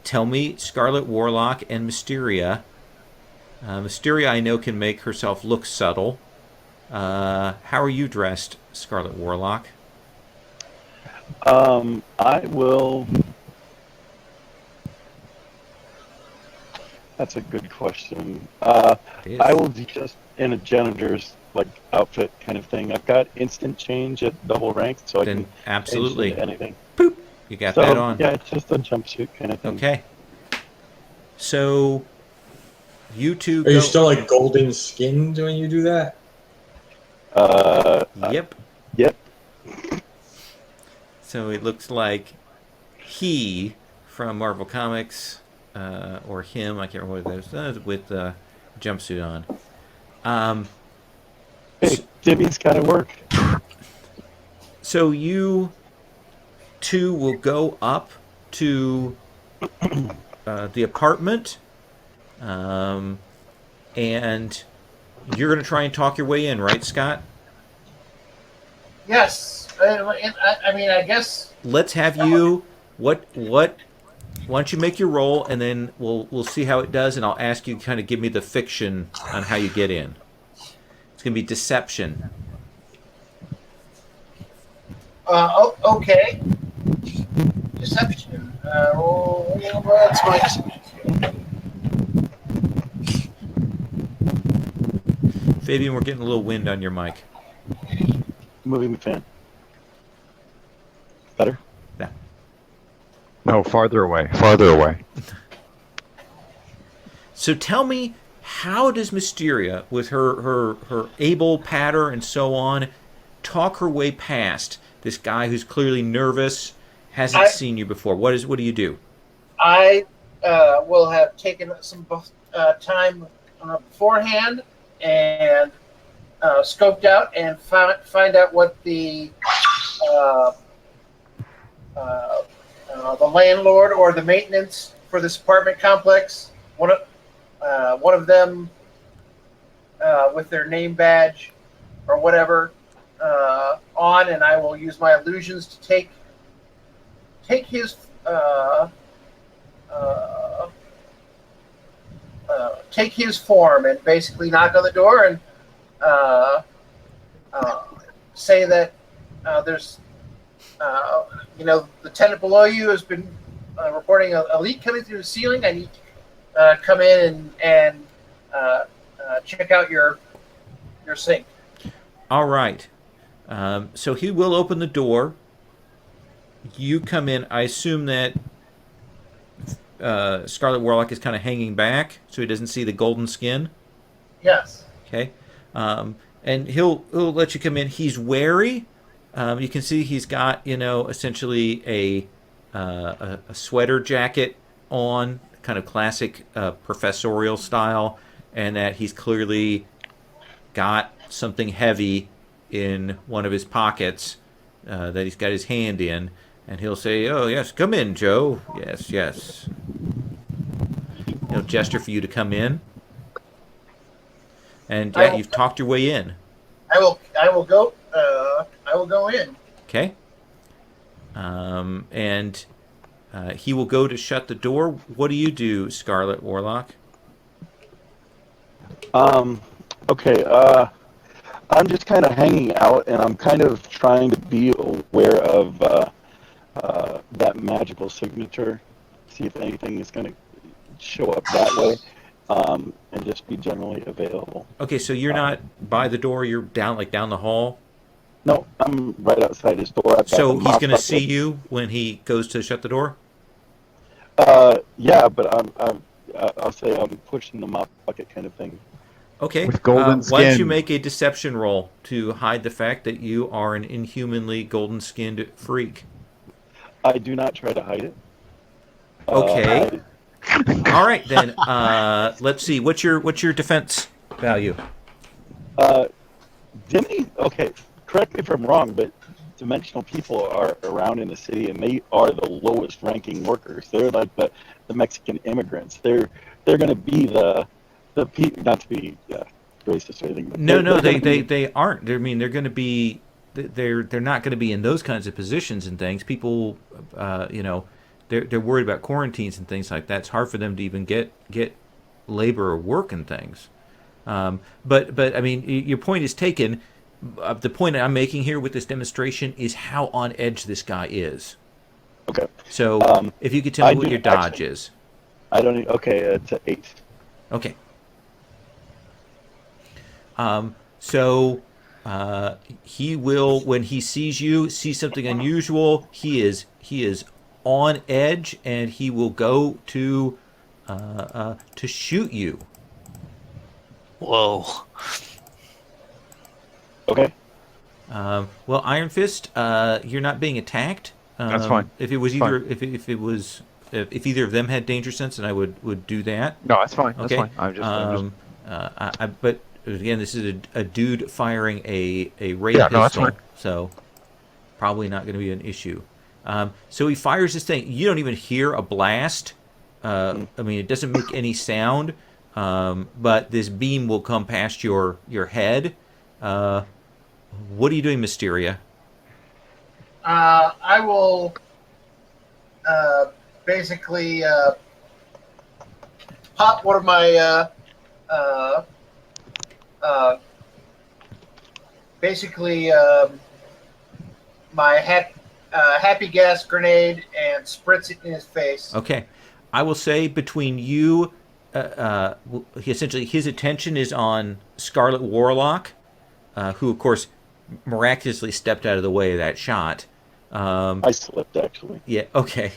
tell me, Scarlet Warlock and Mysteria. Mysteria, I know, can make herself look subtle. How are you dressed, Scarlet Warlock? I will. That's a good question. It is. I will be just in a janitor's outfit kind of thing. I've got instant change at double rank, so I Then can absolutely. change into anything. Boop. You got So that on. yeah, it's just a jumpsuit kind of thing. Okay. So you two Are go. you still like golden skinned when you do that? Yep. Yep. So it looks like he from Marvel Comics, or him, I can't remember what those, with the jumpsuit on. Hey, Jimmy's got to work. So you two will go up to the apartment, and you're going to try and talk your way in, right, Scott? Yes. I mean, I guess. Let's have you. What? Why don't you make your roll, and then we'll see how it does, and I'll ask you to kind of give me the fiction on how you get in. It's going to be deception. Okay. Deception. What's my deception? Fabian, we're getting a little wind on your mic. Moving the fan. Better? Yeah. No, farther away. Farther away. So tell me How does Mysteria, with her able patter and so on, talk her way past this guy who's clearly nervous, hasn't I seen you before? What do you do? I will have taken some time beforehand and scoped out and find out what uh, the landlord or the maintenance for this apartment complex. One of them with their name badge or whatever on, and I will use my illusions to take his take his form and basically knock on the door and say that there's the tenant below you has been reporting a leak coming through the ceiling. I need to come in and check out your sink. All right. So he will open the door. You come in. I assume that Scarlet Warlock is kind of hanging back, so he doesn't see the golden skin. Yes. Okay. And he'll let you come in. He's wary. You can see he's got essentially a sweater jacket on, kind of classic professorial style, and that he's clearly got something heavy in one of his pockets that he's got his hand in, and he'll say, "Oh yes, come in, Joe. Yes, yes." He'll gesture for you to come in, and yeah, you've talked your way in. I will go. I will go in. Okay. And he will go to shut the door. What do you do, Scarlet Warlock? Okay. I'm just kind of hanging out, and I'm kind of trying to be aware of that magical signature. See if anything is going to show up that way, and just be generally available. Okay, so you're not by the door. You're down the hall. No, I'm right outside his door. So he's going to see you when he goes to shut the door? Yeah, but I'll say I'm pushing the mop bucket kind of thing. Okay. With golden Why don't skin. you make a deception roll to hide the fact that you are an inhumanly golden-skinned freak? I do not try to hide it. Okay. All right, then. Let's see. What's your defense value? Dimmy, okay, correct me if I'm wrong, but dimensional people are around in the city, and they are the lowest ranking workers. They're like the Mexican immigrants. They're going to be the not to be racist or anything. But No, they're they aren't. I mean, they're going to be. They're not going to be in those kinds of positions and things. People, they're worried about quarantines and things like that. It's hard for them to even get labor or work and things. But I mean, your point is taken. The point I'm making here with this demonstration is how on edge this guy is. Okay. So if you could tell me what your dodge is. I don't need, okay, it's an 8. Okay. So he will, when he sees you, see something unusual. He is on edge, and he will go to shoot you. Whoa. Okay. Well, Iron Fist, you're not being attacked. That's fine. If it was It's either, fine. if either of them had danger sense, then I would do that. No, that's fine. That's Okay. fine. I'm just But again, this is a dude firing a ray Yeah, pistol, no, that's fine. so probably not going to be an issue. So he fires this thing. You don't even hear a blast. I mean, it doesn't make any sound. But this beam will come past your head. What are you doing, Mysteria? I will basically pop one of my my happy gas grenade and spritz it in his face. Okay, I will say between you, essentially his attention is on Scarlet Warlock, who of course miraculously stepped out of the way of that shot. I slipped, actually. Yeah. Okay.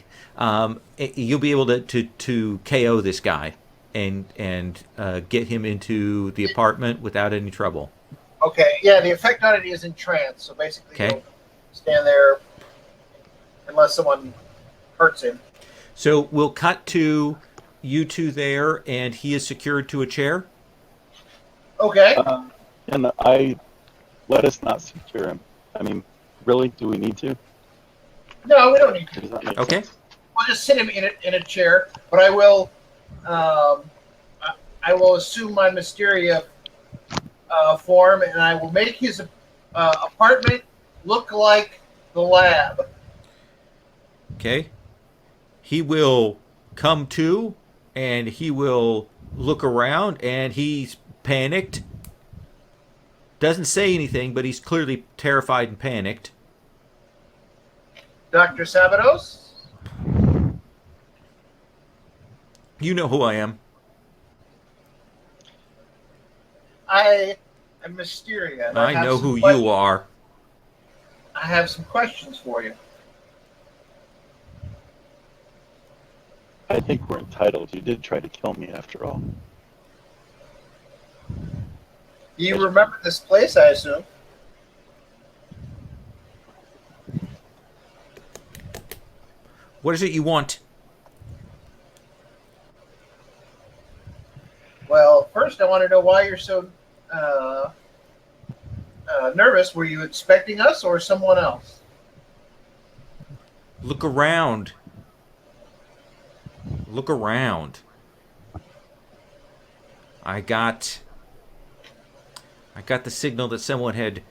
You'll be able to KO this guy and get him into the apartment without any trouble. Okay, yeah, the effect on it is in trance, so basically Okay. he'll stand there unless someone hurts him. So we'll cut to you two there, and he is secured to a chair. Okay. And I let us not secure him. I mean, really, do we need to? No, we don't need to. Does that make Okay. sense? We'll just sit him in a chair, but I will assume my Mysteria form, and I will make his apartment look like the lab. Okay. He will come to, and he will look around, and he's panicked. Doesn't say anything, but he's clearly terrified and panicked. Dr. Sabados? You know who I am. I am Mysteria. And I have know some who questions. you are. I have some questions for you. I think we're entitled. You did try to kill me after all. You remember this place, I assume? What is it you want? Well, first I want to know why you're so nervous. Were you expecting us or someone else? Look around. Look around. I got the signal that someone had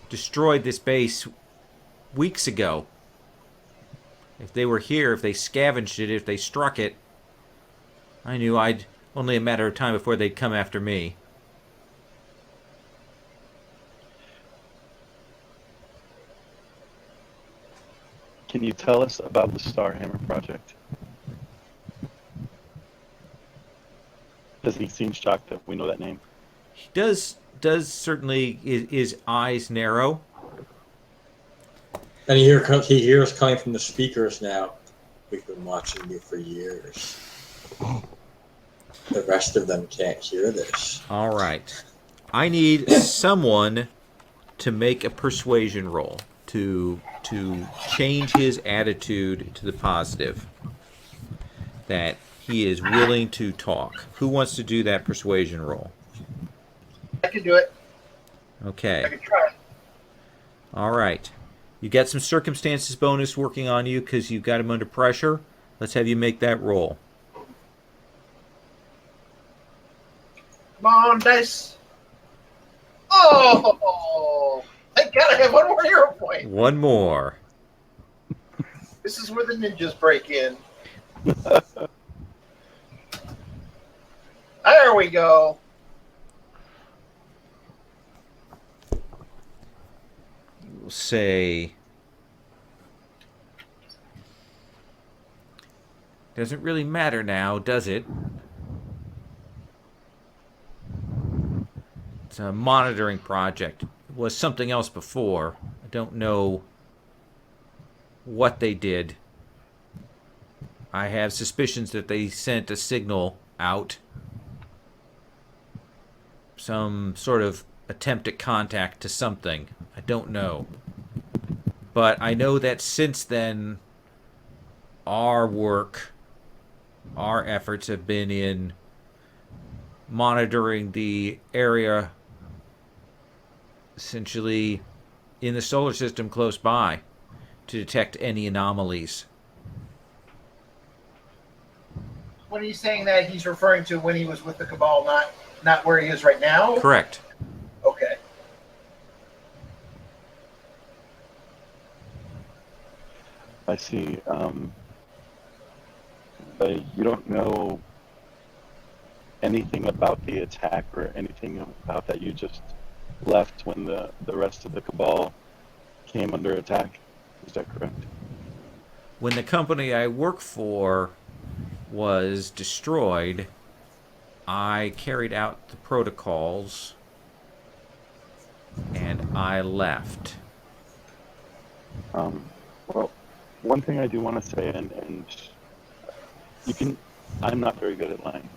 destroyed this base weeks ago. If they were here, if they scavenged it, if they struck it, I knew I'd only a matter of time before they'd come after me. Can you tell us about the Starhammer project? Does he seem shocked that we know that name? He does certainly, his eyes narrow. And he hears coming from the speakers now. We've been watching you for years. The rest of them can't hear this. All right. I need someone to make a persuasion roll to change his attitude to the positive. That he is willing to talk. Who wants to do that persuasion roll? I can do it. I Okay. can try. All right. You got some circumstances bonus working on you because you got him under pressure. Let's have you make that roll. Come on, dice. Oh! Thank God I have one more hero point. One more. This is where the ninjas break in. There we go. We'll say... Doesn't really matter now, does it? It's a monitoring project. It was something else before. I don't know what they did. I have suspicions that they sent a signal out. Some sort of attempt at contact to something. I don't know. But I know that since then, our work, our efforts have been in monitoring the area essentially in the solar system close by to detect any anomalies. When he's saying that, he's referring to when he was with the Cabal, not where he is right now? Correct. Okay. I see. But you don't know anything about the attack or anything about that. You just left when the rest of the Cabal came under attack. Is that correct? When the company I work for was destroyed, I carried out the protocols and I left. Well, one thing I do want to say, and you can I'm not very good at lying,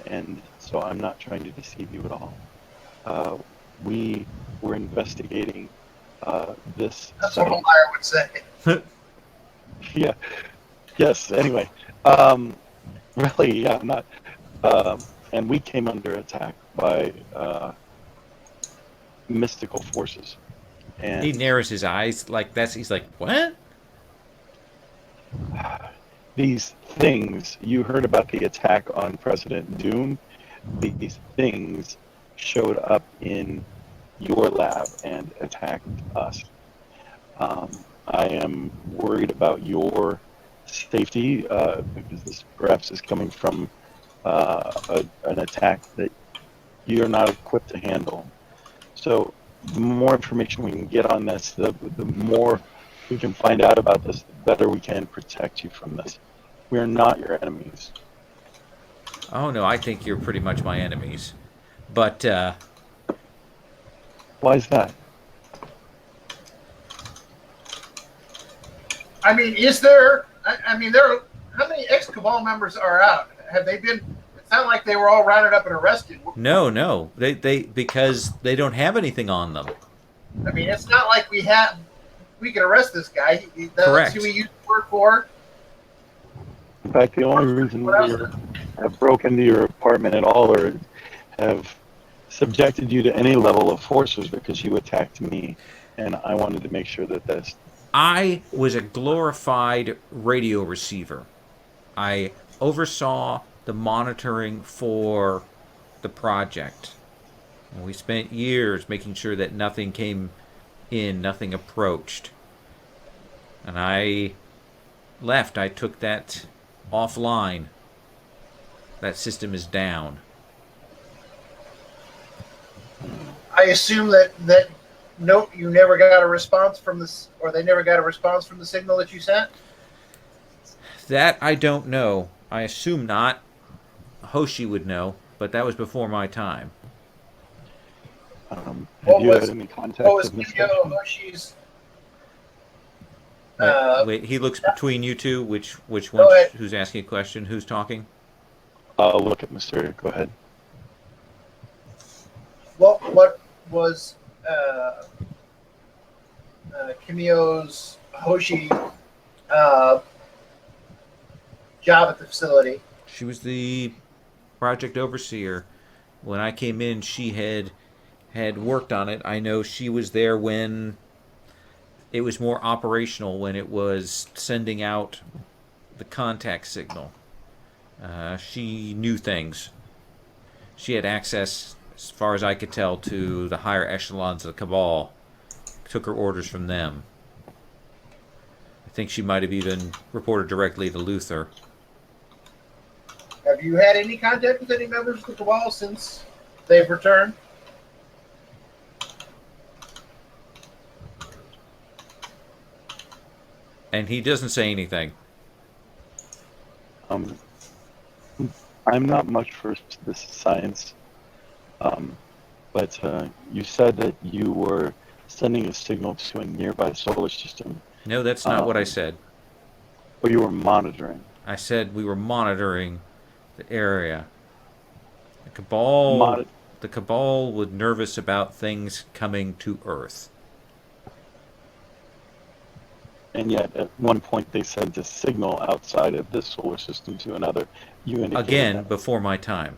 and so I'm not trying to deceive you at all. We were investigating this That's what a site. liar would say. Yeah. Yes. Anyway, um, really, yeah, I'm not. And we came under attack by mystical forces, He and narrows his eyes like that's. He's like, what? these things you heard about the attack on President Doom. These things showed up in your lab and attacked us. Um, I am worried about your safety because this perhaps is coming from an attack that you're not equipped to handle. So the more information we can get on this, the more we can find out about this, the better we can protect you from this. We are not your enemies. Oh no, I think you're pretty much my enemies. But Why is that? I mean, is there? I mean, there. How many ex-Cabal members are out? Have they been? It sounded like they were all rounded up and arrested. no, they because they don't have anything on them. I mean, it's not like we can arrest this guy. Correct. That's who we used to work for. In fact, the only reason we have broken into your apartment at all or have subjected you to any level of force was because you attacked me, and I wanted to make sure that this. I was a glorified radio receiver. I oversaw the monitoring for the project. And we spent years making sure that nothing came in, nothing approached. And I left. I took that offline. That system is down. I assume that no, you never got a response from this, or they never got a response from the signal that you sent. That I don't know. I assume not. Hoshi would know, but that was before my time. Have What you was- had any contact What was with Kyo Mr. Hoshi's? Uh, Wait, he looks between you two. Which Go one? ahead. Who's asking a question? Who's talking? I'll look at Mr. Go ahead. What was Kimio's Hoshi job at the facility? She was the project overseer. When I came in, she had worked on it. I know she was there when it was more operational, when it was sending out the contact signal. She knew things. She had access, as far as I could tell, to the higher echelons of the Cabal. Took her orders from them. I think she might have even reported directly to Luther. Have you had any contact with any members of the Cabal since they've returned? And he doesn't say anything. I'm not much for this science, but you said that you were sending a signal to a nearby solar system, No, that's not what I said. or you were monitoring. I said we were monitoring the area. The Cabal, Moni- the Cabal was nervous about things coming to Earth. And yet, at one point, they said to signal outside of this solar system to another. You indicated Again, that. before my time.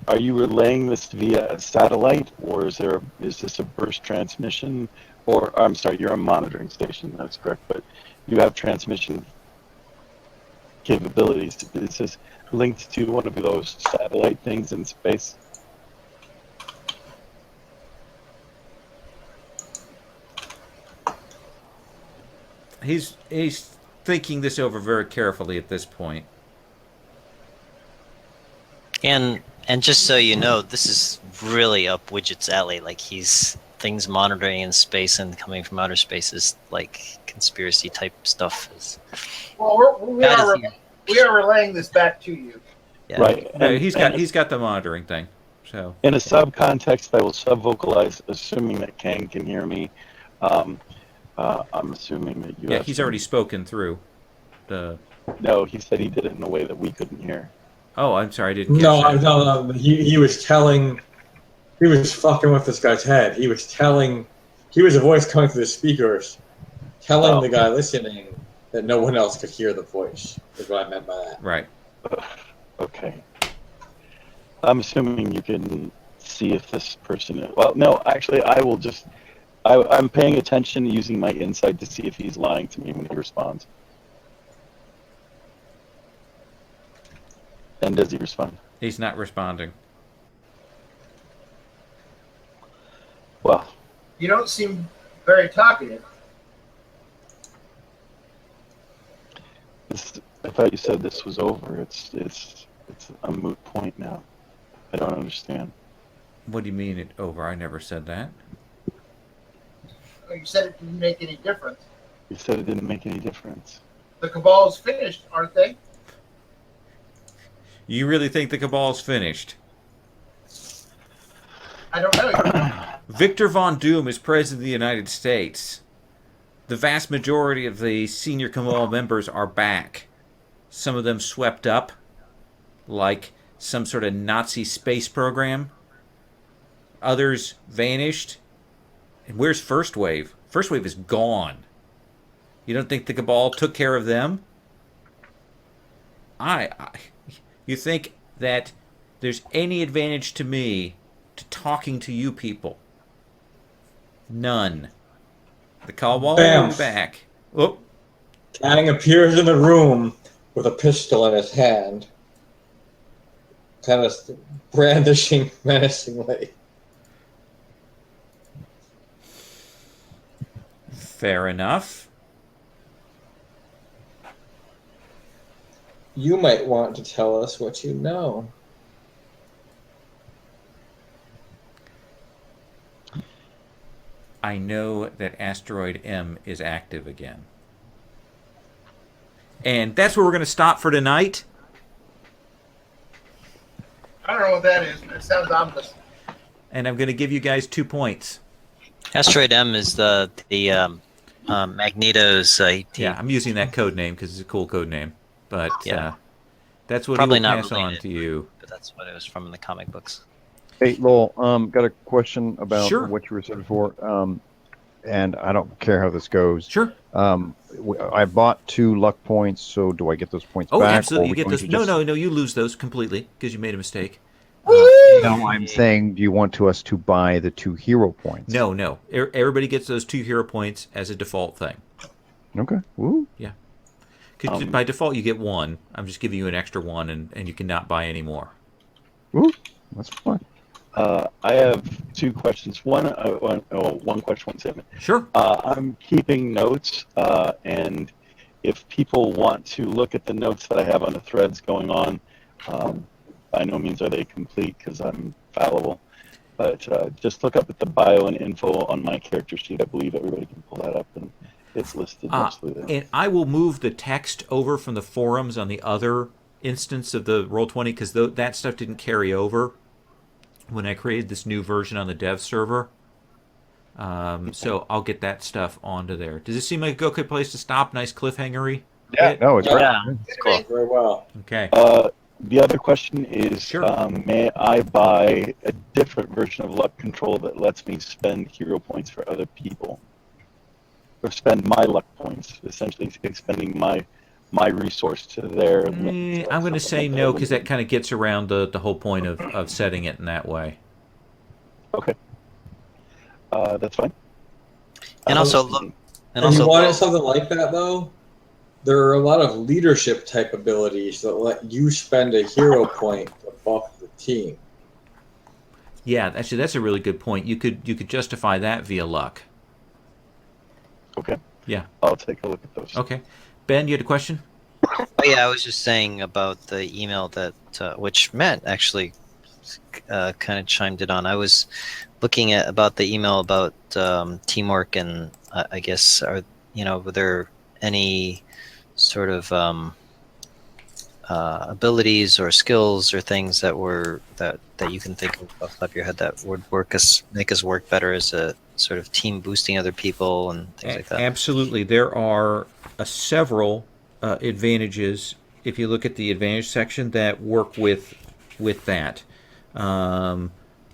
Are you relaying this via a satellite, or is this a burst transmission? Or I'm sorry, you're a monitoring station. That's correct, but you have transmission capabilities. Is this linked to one of those satellite things in space? He's thinking this over very carefully at this point. And just so you know, this is really up Widget's alley. Like he's things monitoring in space and coming from outer space is like conspiracy type stuff. Well, That is- we are relaying this back to you. Yeah. Right. Yeah, And- he's got the monitoring thing. So In a subcontext, I will sub-vocalize, assuming that Kang can hear me. I'm assuming that you. Yeah, asked he's him. already spoken through the. No, he said he did it in a way that we couldn't hear. Oh, I'm sorry, I didn't catch No, that. no. He was telling. He was fucking with this guy's head. He was telling. He was a voice coming through the speakers, telling the guy listening that no one else could hear the voice. Is what I meant by that. Right. Okay. I'm assuming you can see if this person is. Well, no, actually, I will just. I'm paying attention using my insight to see if he's lying to me when he responds. And does he respond? He's not responding. Well, You don't seem very talkative. I thought you said this was over. It's a moot point now. I don't understand. What do you mean it over? I never said that. You said it didn't make any difference. You said it didn't make any difference. The Cabal's finished, aren't they? You really think the Cabal's finished? I don't know. Victor Von Doom is President of the United States. The vast majority of the senior Cabal members are back. Some of them swept up, like some sort of Nazi space program. Others vanished. And where's First Wave? First Wave is gone. You don't think the Cabal took care of them? You think that there's any advantage to me to talking to you people? None. The Cabal will be back. Oh, Kang appears in the room with a pistol in his hand, kind of brandishing menacingly. fair enough. You might want to tell us what you know. I know that Asteroid M is active again. And that's where we're going to stop for tonight. I don't know what that is, but it sounds ominous. And I'm going to give you guys 2 points. Asteroid M is the Magneto's. Yeah, I'm using that code name because it's a cool code name. But Yeah. That's what Probably he will not pass on related. to you. But that's what it was from in the comic books. Hey, Lowell, got a question about Sure. what you were said before. And I don't care how this goes. Sure. I bought 2 luck points, so do I get those points Oh, back? or absolutely. are You we get going those. to No, just- no, you lose those completely because you made a mistake. No, I'm saying, do you want to us to buy the 2 hero points? No. Everybody gets those 2 hero points as a default thing. Okay. Woo. Because by default you get 1. I'm just giving you an extra 1, and you cannot buy any more. Woo. That's fine. I have 2 questions. One question, one statement. Sure. I'm keeping notes, and if people want to look at the notes that I have on the threads going on, by no means are they complete because I'm fallible. But just look up at the bio and info on my character sheet. I believe everybody can pull that up, and it's listed mostly there. And I will move the text over from the forums on the other instance of the Roll20 because that stuff didn't carry over when I created this new version on the dev server. So I'll get that stuff onto there. Does this seem like a good place to stop? Nice cliffhangery? Yeah. No, it's Yeah, right. it's cool. Very well. Okay. The other question is, Sure. may I buy a different version of luck control that lets me spend hero points for other people? Or spend my luck points, essentially expending my resource to their... I'm going to say no because that kind of gets around the whole point of setting it in that way. Okay. That's fine. And also look. And If you also wanted look, something like that, though, there are a lot of leadership type abilities that let you spend a hero point to buff the team. Yeah, actually, that's a really good point. You could justify that via luck. Okay. Yeah. I'll take a look at those. Okay. Ben, you had a question? oh yeah, I was just saying about the email that which Matt actually kind of chimed in on. I was looking at about the email about teamwork, and I guess were there any sort of abilities or skills or things that you can think of off the top of your head that would make us work better as a sort of team boosting other people and things like that. Absolutely. There are several advantages, if you look at the advantage section, that work with that. Let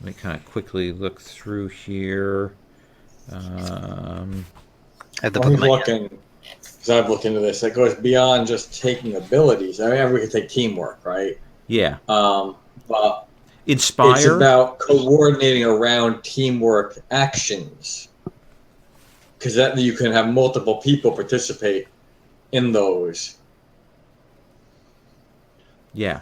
me kind of quickly look through here. I have to Well, put he's my looking, because I've looked into this. It goes beyond just taking abilities. I mean, we could take teamwork, right? Yeah. But Inspire. it's about coordinating around teamwork actions, because that you can have multiple people participate in those. Yeah.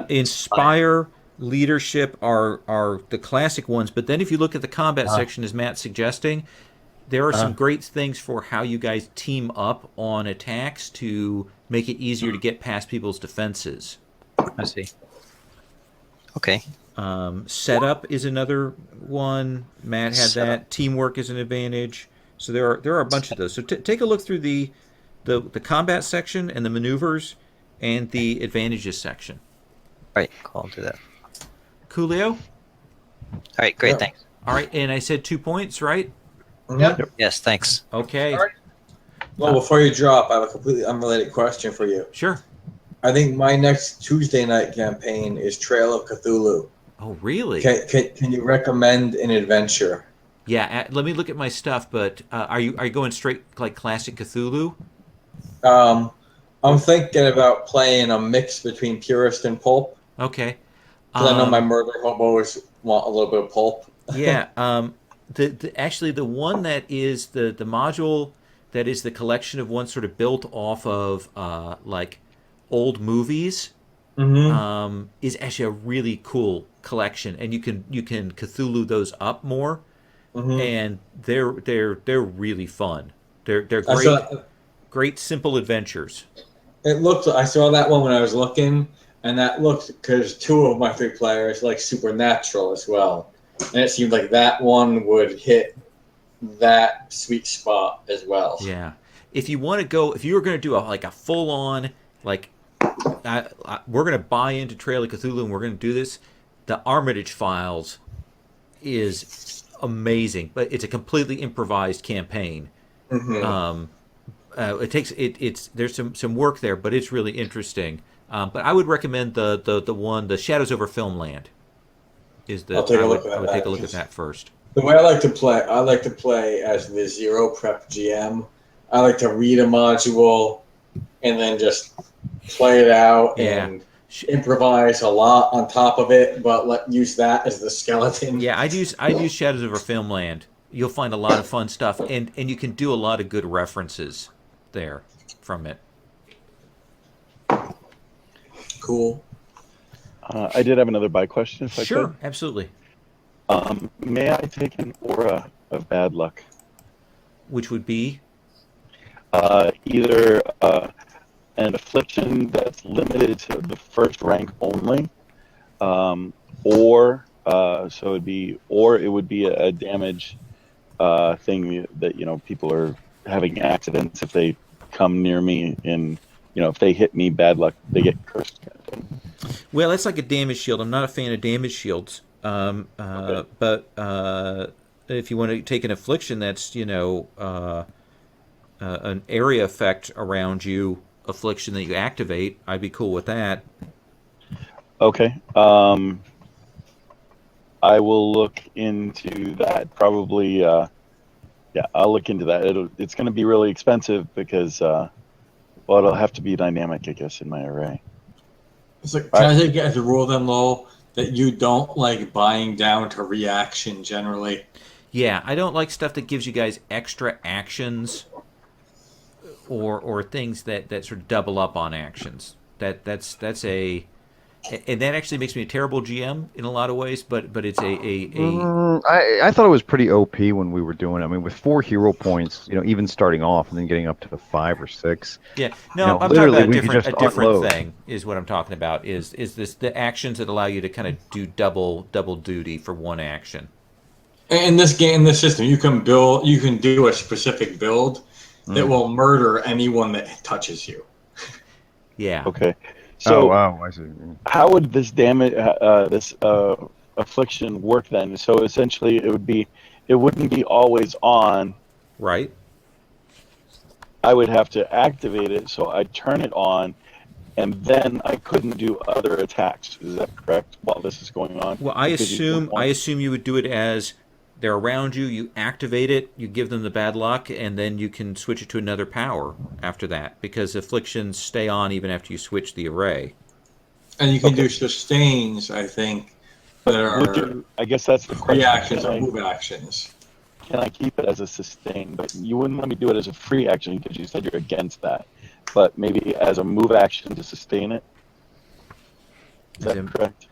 Inspire, leadership are the classic ones, but then if you look at the combat section, as Matt's suggesting, there are some great things for how you guys team up on attacks to make it easier to get past people's defenses. I see. Okay. Setup is another one. Matt had that. Teamwork is an advantage. So there are a bunch of those. So take a look through the combat section and the maneuvers and the advantages section. All right. Cool. I'll do that. Coolio? All right. Great. Yeah. Thanks. All right, and I said 2 points, right? Yep. Yes. Thanks. Okay. All right. Well, before you drop, I have a completely unrelated question for you. Sure. I think my next Tuesday night campaign is Trail of Cthulhu. Oh, really? Can you recommend an adventure? Yeah, let me look at my stuff, but are you going straight like classic Cthulhu? I'm thinking about playing a mix between purist and pulp. Okay. Because I know my murder hobos want a little bit of pulp. Yeah. Actually, the one that is the module that is the collection of ones sort of built off of like old movies is actually a really cool collection, and you can Cthulhu those up more, and they're really fun. They're great simple adventures. It looked. I saw that one when I was looking, and that looked because 2 of my 3 players like supernatural as well, and it seemed like that one would hit that sweet spot as well. Yeah. If you want to go, if you were going to do a full on like, we're going to buy into Trail of Cthulhu and we're going to do this, the Armitage Files is amazing, but it's a completely improvised campaign. It takes there's some work there, but it's really interesting. But I would recommend the Shadows over Filmland. I'll take a look at I would that. take a look at that first. The way I like to play as the zero prep GM. I like to read a module and then just play it out and improvise a lot on top of it, but use that as the skeleton. Yeah, I'd use Shadows over Filmland. You'll find a lot of fun stuff, and you can do a lot of good references there from it. Cool. I did have another buy question, if I could. Sure, absolutely. May I take an aura of bad luck? Which would be? Either an affliction that's limited to the first rank only, or it would be a damage thing that people are having accidents if they come near me, and if they hit me, bad luck, they get cursed. Kind of thing. Well, that's like a damage shield. I'm not a fan of damage shields. Okay. But if you want to take an affliction that's an area effect around you affliction that you activate, I'd be cool with that. Okay. I will look into that. Probably. I'll look into that. It's going to be really expensive because it'll have to be dynamic, I guess, in my array. So can I take it as a rule then, Lowell, that you don't like buying down to reaction generally? Yeah, I don't like stuff that gives you guys extra actions or things that sort of double up on actions. That's and that actually makes me a terrible GM in a lot of ways, but it's I thought it was pretty OP when we were doing it. I mean, with 4 hero points, even starting off and then getting up to 5 or 6. Yeah, no, I'm talking about a different thing. Is what I'm talking about. Is this the actions that allow you to kind of do double duty for one action? In this game, in this system, you can do a specific build that will murder anyone that touches you. Yeah. Okay. So, I see. How would this damage, this affliction work then? So essentially, it would be it wouldn't be always on. Right. I would have to activate it, so I'd turn it on, and then I couldn't do other attacks. Is that correct? While this is going on? Well, I Because you don't assume want- you would do it as they're around you. You activate it. You give them the bad luck, and then you can switch it to another power after that, because afflictions stay on even after you switch the array. And you can do sustains, I think, that are I guess that's the question. reactions or move actions. Can I keep it as a sustain? But you wouldn't let me do it as a free action because you said you're against that. But maybe as a move action to sustain it. Is that correct?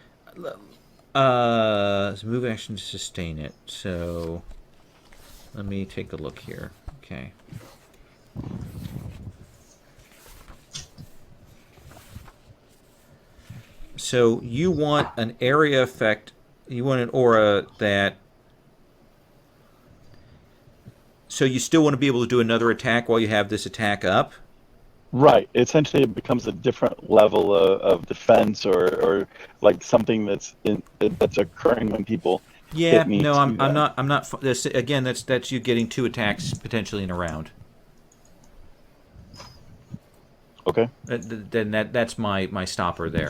So move action to sustain it. So let me take a look here. Okay. So you want an area effect. You want an aura that. So you still want to be able to do another attack while you have this attack up? Right. Essentially, it becomes a different level of defense, or like something that's occurring when people Yeah. hit me. No, to I'm that. not. I'm not. This again. That's you getting 2 attacks potentially in a round. Okay. Then that's my stopper there.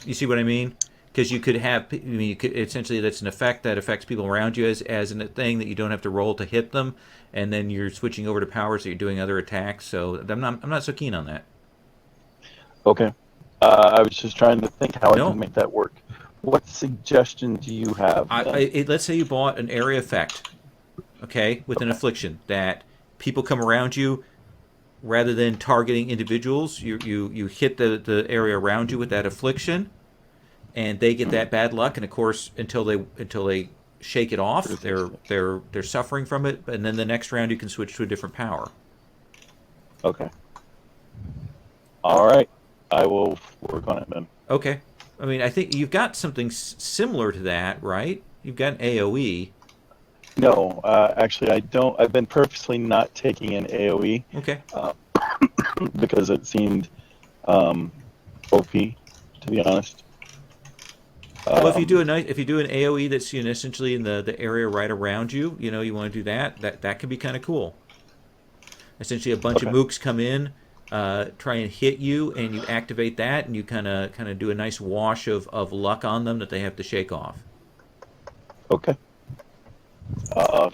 You see what I mean? Because you could have, I mean, you could, essentially that's an effect that affects people around you as a thing that you don't have to roll to hit them, and then you're switching over to powers that you're doing other attacks. So I'm not so keen on that. Okay. I was just trying to think how I No. can make that work. What suggestion do you have? Let's say you bought an area effect, okay, with an affliction that people come around you. Rather than targeting individuals, you hit the area around you with that affliction, and they get that bad luck. And of course, until they shake it off, they're suffering from it. And then the next round, you can switch to a different power. Okay. All right. I will work on it then. Okay. I mean, I think you've got something similar to that, right? You've got an AOE. No, actually, I don't. I've been purposely not taking an AOE Okay. because it seemed OP, to be honest. Well, if you do an AOE that's essentially in the area right around you, you want to do that. That could be kind of cool. Essentially, a bunch of mooks come in, try and hit you, and you activate that, and you kind of do a nice wash of luck on them that they have to shake off. Okay.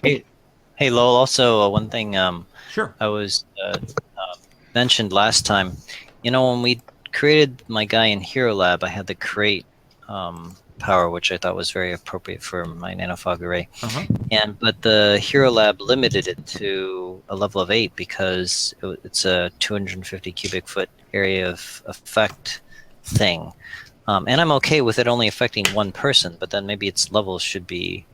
Hey, Lowell. Also, one thing Sure. I was mentioned last time. When we created my guy in Hero Lab, I had the crate power, which I thought was very appropriate for my nanofog array. Uh-huh. But the Hero Lab limited it to a level of 8 because it's a 250 cubic foot area of effect thing. And I'm okay with it only affecting one person, but then maybe its levels should be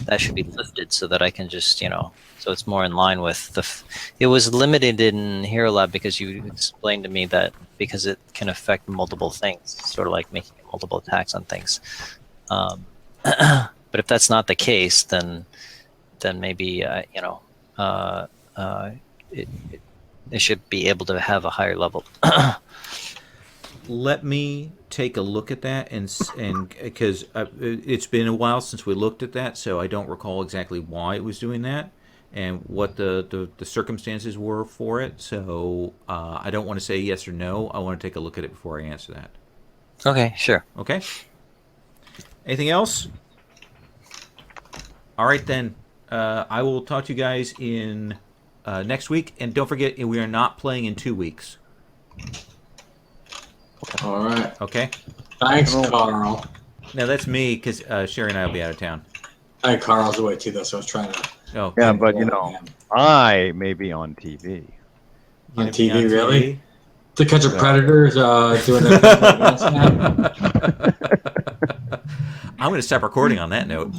lifted so that I can just, so it's more in line with it was limited in Hero Lab because you explained to me that because it can affect multiple things, sort of like making multiple attacks on things. But if that's not the case, then maybe, it should be able to have a higher level. Let me take a look at that, and because it's been a while since we looked at that, so I don't recall exactly why it was doing that and what the circumstances were for it. So I don't want to say yes or no. I want to take a look at it before I answer that. Okay, sure. Okay. Anything else? All right, then. I will talk to you guys in next week, and don't forget we are not playing in 2 weeks. All right. Okay. Thanks, Carl. Now that's me because Sherry and I will be out of town. I think Carl's away too, though, so I was trying to. Oh, Yeah, but I may be on TV. On Gonna be TV, really? TV? To Catch a Predator doing a I'm going to stop recording on that note.